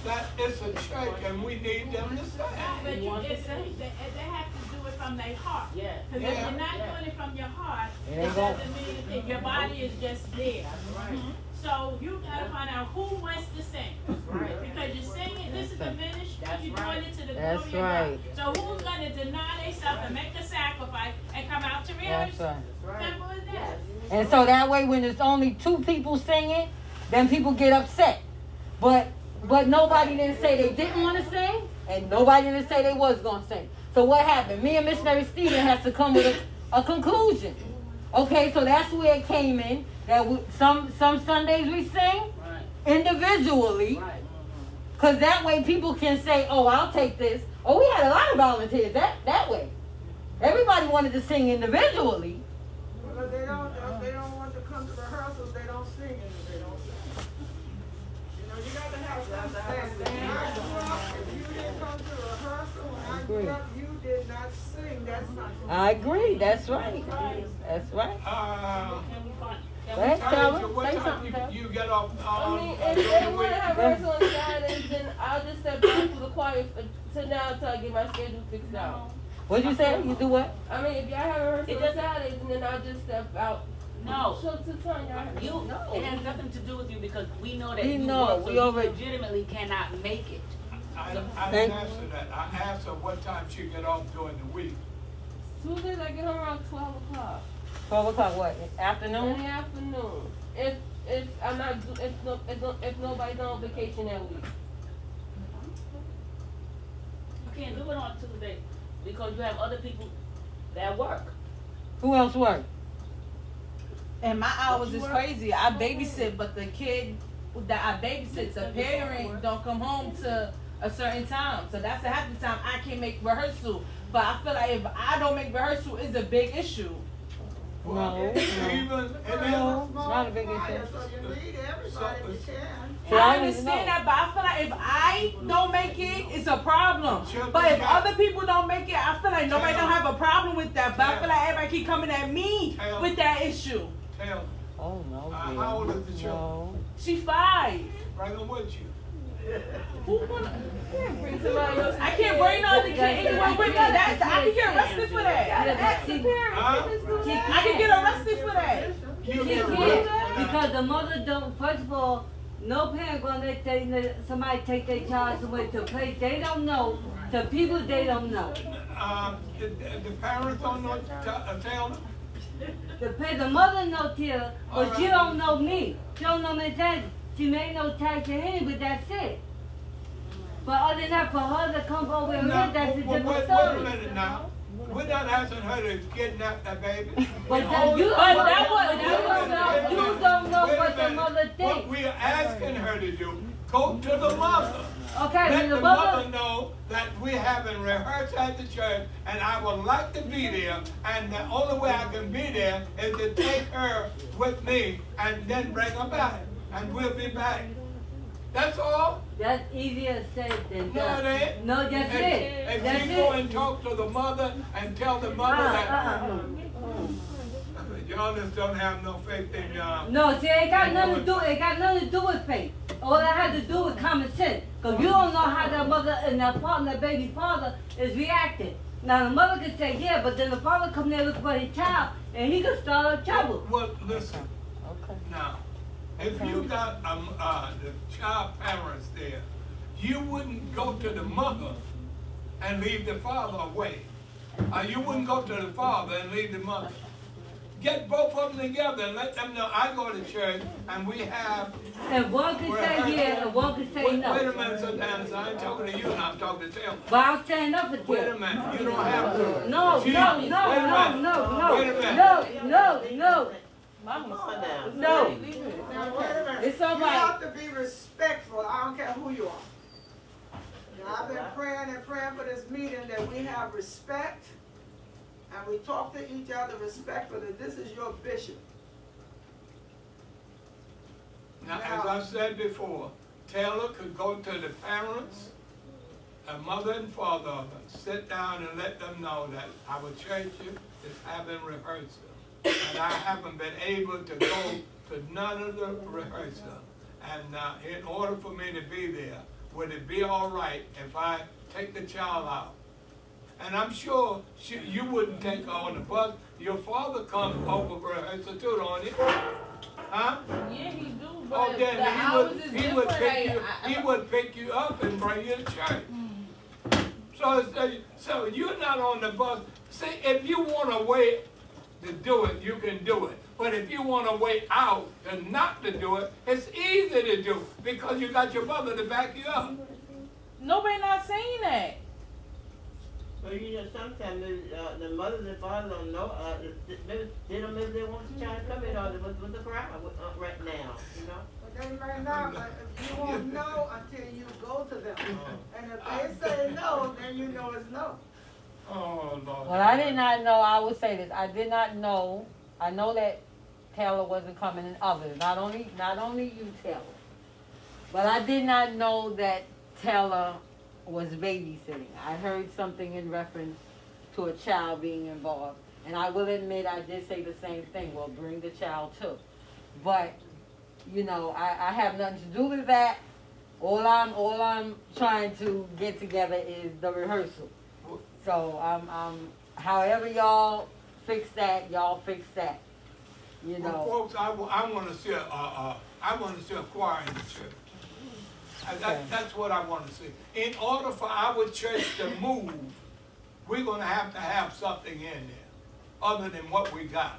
that it's a church and we need them to stand. But they have to do it from their heart. Yeah. Because if you're not doing it from your heart, It it ain't doesn't mean anything. Your body is just there. Right. So you gotta find out who wants to sing. Right. Because you're singing, this is the ministry, you're doing it to the That's glory right. of God. So who's gonna deny themselves and make the sacrifice and come out to rehearse? That's right. Simple as that. And so that way, when there's only 2 people singing, then people get upset. But nobody didn't say they didn't want to sing, and nobody didn't say they was going to sing. So what happened? Me and Missionary Stephen has to come with a conclusion. Okay, so that's where it came in. That some Sundays we sing individually. Because that way people can say, oh, I'll take this. Oh, we had a lot of volunteers that way. Everybody wanted to sing individually. Because they don't want to come to rehearsals, they don't sing and they don't sing. You know, you got to have some standing. When I grew up, if you didn't come to rehearsal, when I grew up, you did not sing. That's not true. I agree. That's right. That's right. Go ahead, Tara. Say something. You get off. I mean, if they want to have rehearsal on Saturdays, then I'll just step back to the choir to now until I get my schedule fixed out. What'd you say? You do what? I mean, if y'all have a rehearsal on Saturdays, and then I'll just step out. No. So to Tanya, It has nothing to do with you because we know that We you know. work, so We you already- legitimately cannot make it. I didn't ask her that. I asked her what time she get off during the week. Tuesdays I get home around 12 o'clock. 12 o'clock what? In Afternoon? the afternoon. If I'm not if nobody's on vacation that week. You can't do it on Tuesday because you have other people that work. Who else work? And my hours is crazy. I babysit, but the kid that I babysit, the parent don't come home to a certain time. So that's the half the time I can't make rehearsal. But I feel like if I don't make rehearsal, it's a big issue. No. No, not a big issue. So you need everybody if you can. See, I I don't even understand know. that, but I feel like if I don't make it, it's a problem. Sure, But if yeah. other people don't make it, I feel like nobody don't have a problem with that. But I feel like everybody keep coming at me with that issue. Tell me. Oh, no. dear. How old is the child? No. She's 5. Bring them with you. Who wanna? Bring somebody else. I can't bring on the kid anyone with me. That's I can get arrested for that. Ask the parents. Huh? I can get arrested for that. You She get can't, arrested. because the mother don't, first of all, no parent gonna let somebody take their child away to a place they don't know, to people they don't know. The parents don't know, tell them. The mother knows here, but she don't know me. She don't know me that. She may know tax and any, but that's it. But other than that, for her to come over here, that's a different Wait a story. minute now. We're not asking her to kidnap that baby. But that you don't know what the mother What thinks. we're asking her to do, go to the mother. Okay, Let when the the mother mother, know that we're having rehearsal at the church and I would like to be there, and the only way I can be there is to take her with me and then bring her back, and we'll be back. That's all. that's easier said than No, done. it ain't. No, that's it. If That's you go it. and talk to the mother and tell the mother that y'all just don't have no faith in y'all. No, see, it got nothing to do. It got nothing to do with faith. All that had to do with common sense. Cause you don't know how that mother and that father, that baby father, is reacting. Now the mother could say, yeah, but then the father come there looking for his child, and he could start a trouble. Well, listen. Okay. Now, if you got the child parents there, you wouldn't go to the mother and leave the father away. You wouldn't go to the father and leave the mother. get both of them together and let them know I go to church and we have. And one can say yeah, and one can say no. Wait a minute, sometimes I ain't talking to you now, I'm talking to Tim. But I'll stand up for Tim. Wait a minute, you don't have to. No, Chief, no, wait a no, minute. no, Wait a minute. no. Mama, sit down. No. Now, wait a minute. It's all You right. have to be respectful. I don't care who you are. Now, I've been praying and praying for this meeting that we have respect and we talk to each other respectfully. This is your bishop. Now, as I said before, Taylor could go to the parents, the mother and father of us, sit down and let them know that our church is having rehearsal. And I haven't been able to go to none of the rehearsal. And in order for me to be there, would it be all right if I take the child out? And I'm sure you wouldn't take her on the bus. Your father comes over for rehearsal too, don't you? Huh? Yeah, he do, but Oh, then the hours is different. he would pick you up and bring you to church. So you're not on the bus. See, if you want to wait to do it, you can do it. But if you want to wait out and not to do it, it's easy to do because you got your mother to back you up. Nobody not saying that. So you know, sometimes the mothers and fathers don't know. They don't know if they want the child to come in or what's the crowd right now. You know. But they may not, but you won't know until you go to them. And if they say no, then you know it's no. Oh, Lord. Well, I did not know, I will say this, I did not know, I know that Taylor wasn't coming and others, not only you, Taylor. But I did not know that Taylor was babysitting. I heard something in reference to a child being involved. And I will admit I did say the same thing, well, bring the child too. But, you know, I have nothing to do with that. All I'm trying to get together is the rehearsal. So however y'all fix that, y'all fix that. You know. Well, folks, I want to see a choir in the church. That's what I want to see. In order for our church to move, we're going to have something in there other than what we got.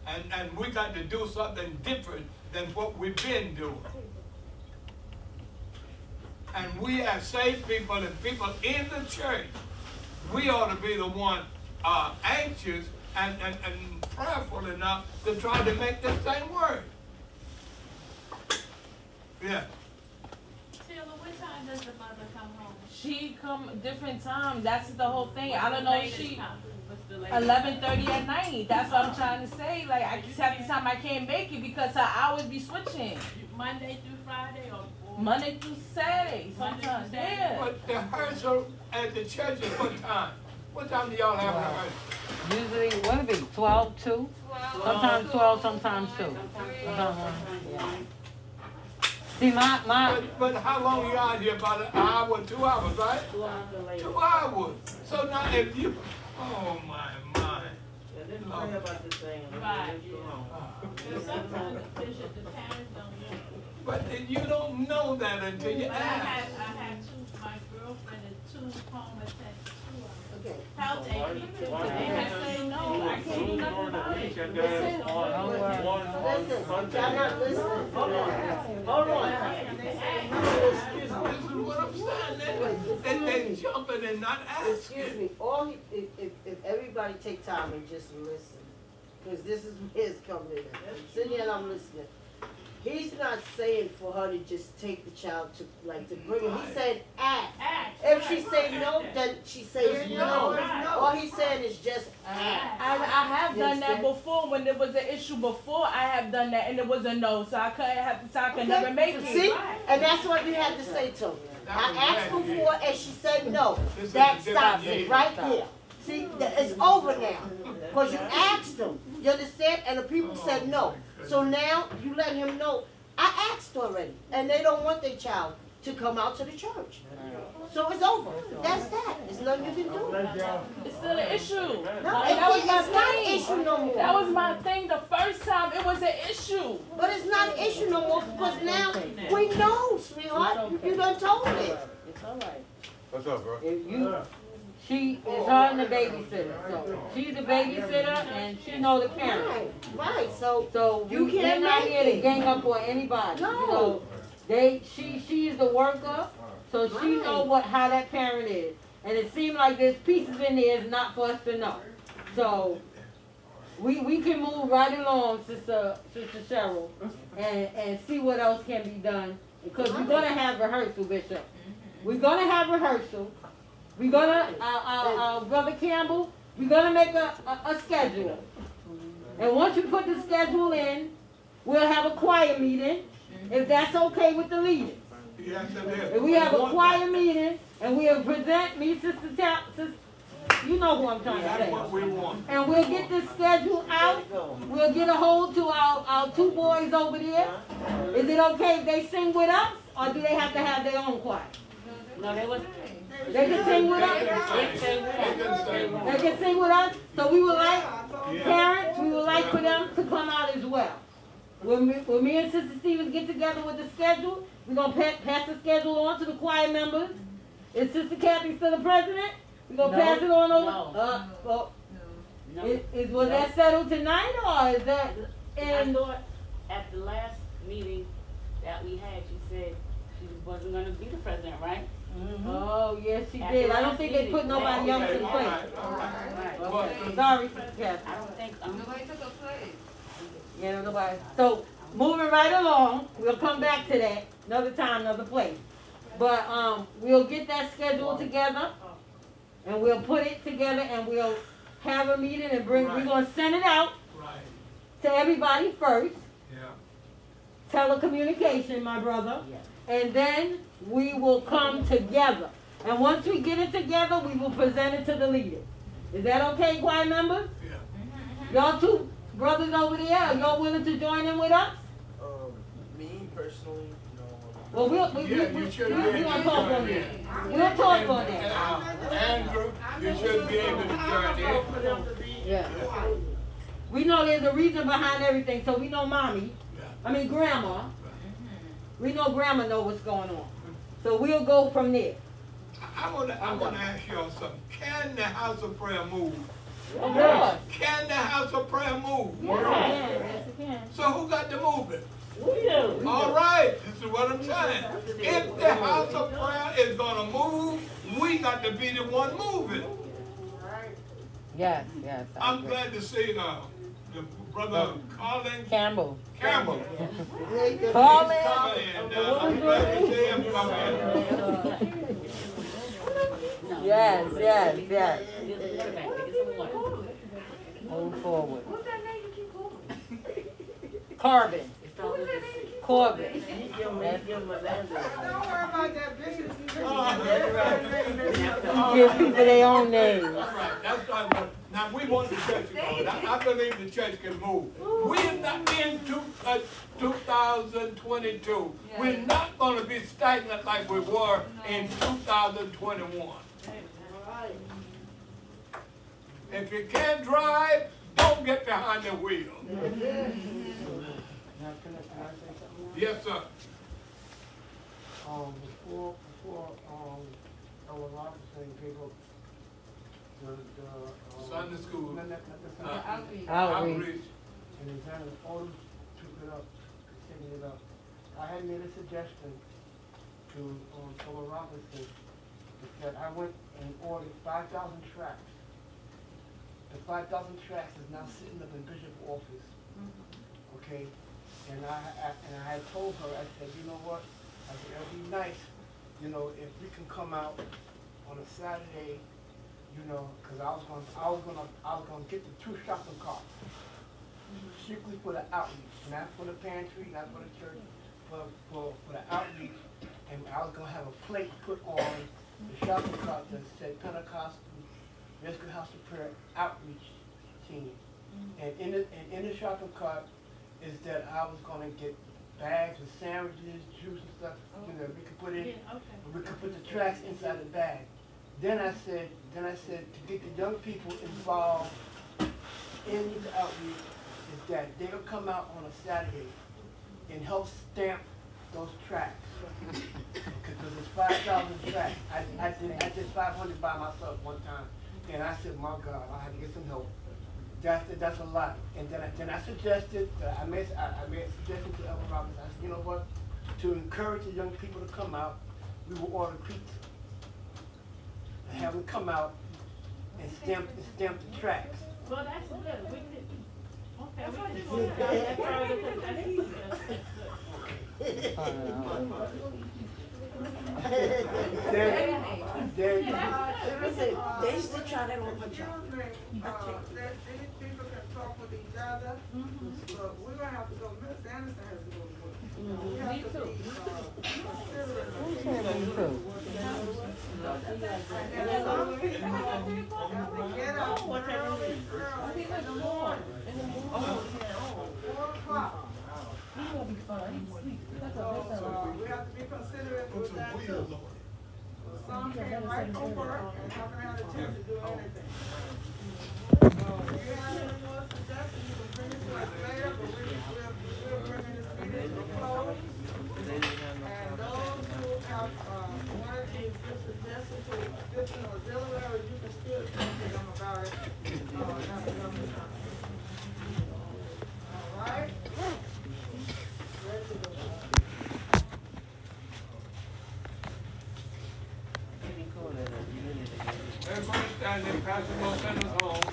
And we got to do something different than what we've been doing. And we as saved people and people in the church, we ought to be the one anxious and prayerful enough to try to make this thing work. Yeah. Taylor, what time does the mother come home? She come different time. That's the whole thing. I don't know if she. What's the latest? 11:30 at night. That's what I'm trying to say. Like I just have the time I can't make it because her hours be switching. Monday through Friday or Monday through Saturday sometimes. Yeah. But the rehearsal at the church is what time? What time do y'all have rehearsal? Usually, what it be, 12, 2? Sometimes 12, sometimes 2. Sometimes 1, yeah. See, But how long you out here? About an hour, 2 hours, right? 2 hours later. 2 hours. So now if you, oh my. Yeah, they pray about this thing. Right. Yeah. Sometimes the bishop, the parents don't know. But you don't know that until you But ask. I had my girlfriend and 2 home attendants. Okay. Health aid. Why- And I say, no, I can't do nothing about it. And then on Listen, Sunday. y'all not listening. Hold on. This is what I'm saying. They jumping and not Excuse asking. me, if everybody take time and just listen, because this is where it's coming in. I'm sitting here and I'm listening. He's not saying for her to just take the child to bring him. He said ask. If she say no, then she says no. All he's saying is just ask. I have done that before when there was an issue before. I have done that and it was a no, so I could never make it. See, and that's what you had to say to him. I asked before and she said no. That stops it right there. See, it's over now. Because you asked them. You understand? And the people said no. So now you let him know. I asked already. And they don't want their child to come out to the church. So it's over. That's that. There's nothing you can do. It's still an issue. No, that was my it's not an thing. issue no more. That was my thing the first time. It was an issue. But it's not an issue no more because now we know, sweetheart. You done told it. It's all right. What's up, bro? If you, She is her and the babysitter. So she's the babysitter and she know the parents. Right, so we're can't not make here to it. gang up on anybody. No. You know, she is the worker, so she know how that parent is. And it seems like there's pieces in there it's not for us to know. So we can move right along, Sister Cheryl, and see what else can be done. Because we're gonna have rehearsal, Bishop. We're gonna have rehearsal. We're gonna Brother Campbell, we're gonna make a schedule. And once you put the schedule in, we'll have a choir meeting, if that's okay with the leaders. Yes, it is. If we have a choir meeting, and we'll present me, Sister, you know who I'm trying to say. That's what we want. And we'll get this schedule out. We'll get a hold to our two boys over there. Is it okay if they sing with us, or do they have to have their own choir? No, They can sing with us? They can sing with us? So we would like, parents, we would like for them to come out as well. When me and Sister Stevens get together with the schedule, we're going to pass the schedule on to the choir members. Is Sister Kathy still the president? We're going to pass it on over? Was that settled tonight, or is that I thought at the last meeting that we had, she said she wasn't going to be the president, right? Mm-hmm. Oh, yes, she did. I don't think they put nobody else in place. Okay. Sorry, Sister Kathy. I don't think Nobody took a place. Yeah, nobody. So, moving right along, we'll come back to that another time, another place. But we'll get that schedule together, and we'll put it together, and we'll have a meeting and we're going to send it out to everybody first. Telecommunication, my brother. And then we will come together. And once we get it together, we will present it to the leaders. Is that okay, choir members? Yeah. Y'all two brothers over there, are y'all willing to join in with us? Me personally, no. Well, we'll talk on that. We'll talk on that. Andrew, you should be able to join in. Yeah. We know there's a reason behind everything, so we know Grandma. We know Grandma know what's going on. So we'll go from there. I want to ask y'all something. Can the house of prayer move? Of course. Can the house of prayer move? Yes, it can. So who got to move it? We do. All right, this is what I'm saying. If the house of prayer is going to move, we got to be the one moving. Yes. I'm glad to see the brother Colin Campbell. Colin. Colin. I'm glad to see him come in. Yes. Move forward. What's that name you keep calling? Corbin. Don't Don't worry about that bishop. give people their own names. That's right. Now we want the church to go. I believe the church can move. We're not in 2022. We're not going to be stagnant like we were in 2021. If you can't drive, don't get behind the wheel. Yes, sir. Before Ella Robinson gave up the Sunday school. Outreach. And then Xander Otis took it up, taking it up. I had made a suggestion to Ella Robinson that I went and ordered 5,000 tracts. The 5,000 tracts is now sitting up in Bishop's office. Okay? And I had told her, I said, you know what? I said, it'll be nice, if we can come out on a Saturday, because I was gonna get the 2 shopping carts, strictly for the outreach, not for the pantry, not for the church, for the outreach. And I was gonna have a plate put on the shopping cart that said Pentecostal Rescue House of Prayer Outreach Team. And in the shopping cart is that I was gonna get bags of sandwiches, juice and stuff, we could put in, we could put the tracts inside the bag. Then I said to get the young people involved in the outreach is that they'll come out on a Saturday and help stamp those tracks. Because it's 5,000 tracks. I did 500 by myself one time, and I said, my God, I had to get some help. That's a lot. And then I suggested, I made a suggestion to Elder Roberts. I said, you know what? To encourage the young people to come out, we will order pizza and have them come out and stamp the tracks. Well, that's good. We could, okay, we could work out that further, because that's good. They used to try that on my job. These people can talk with each other, but we're gonna have to go, Mr. Anderson has to go to work. We have to be, get up early in the morning. 4 o'clock. So, we have to be considerate with that too. Some came right from work and haven't had a chance to do anything. If you have any more suggestions, you can bring it to us later, but we're bringing this meeting to a close. And those who have, wanted to give suggestions to different auxiliaries, you can still talk to them about it, at another time. All right? Ready to go. Everybody stand and pass the most home.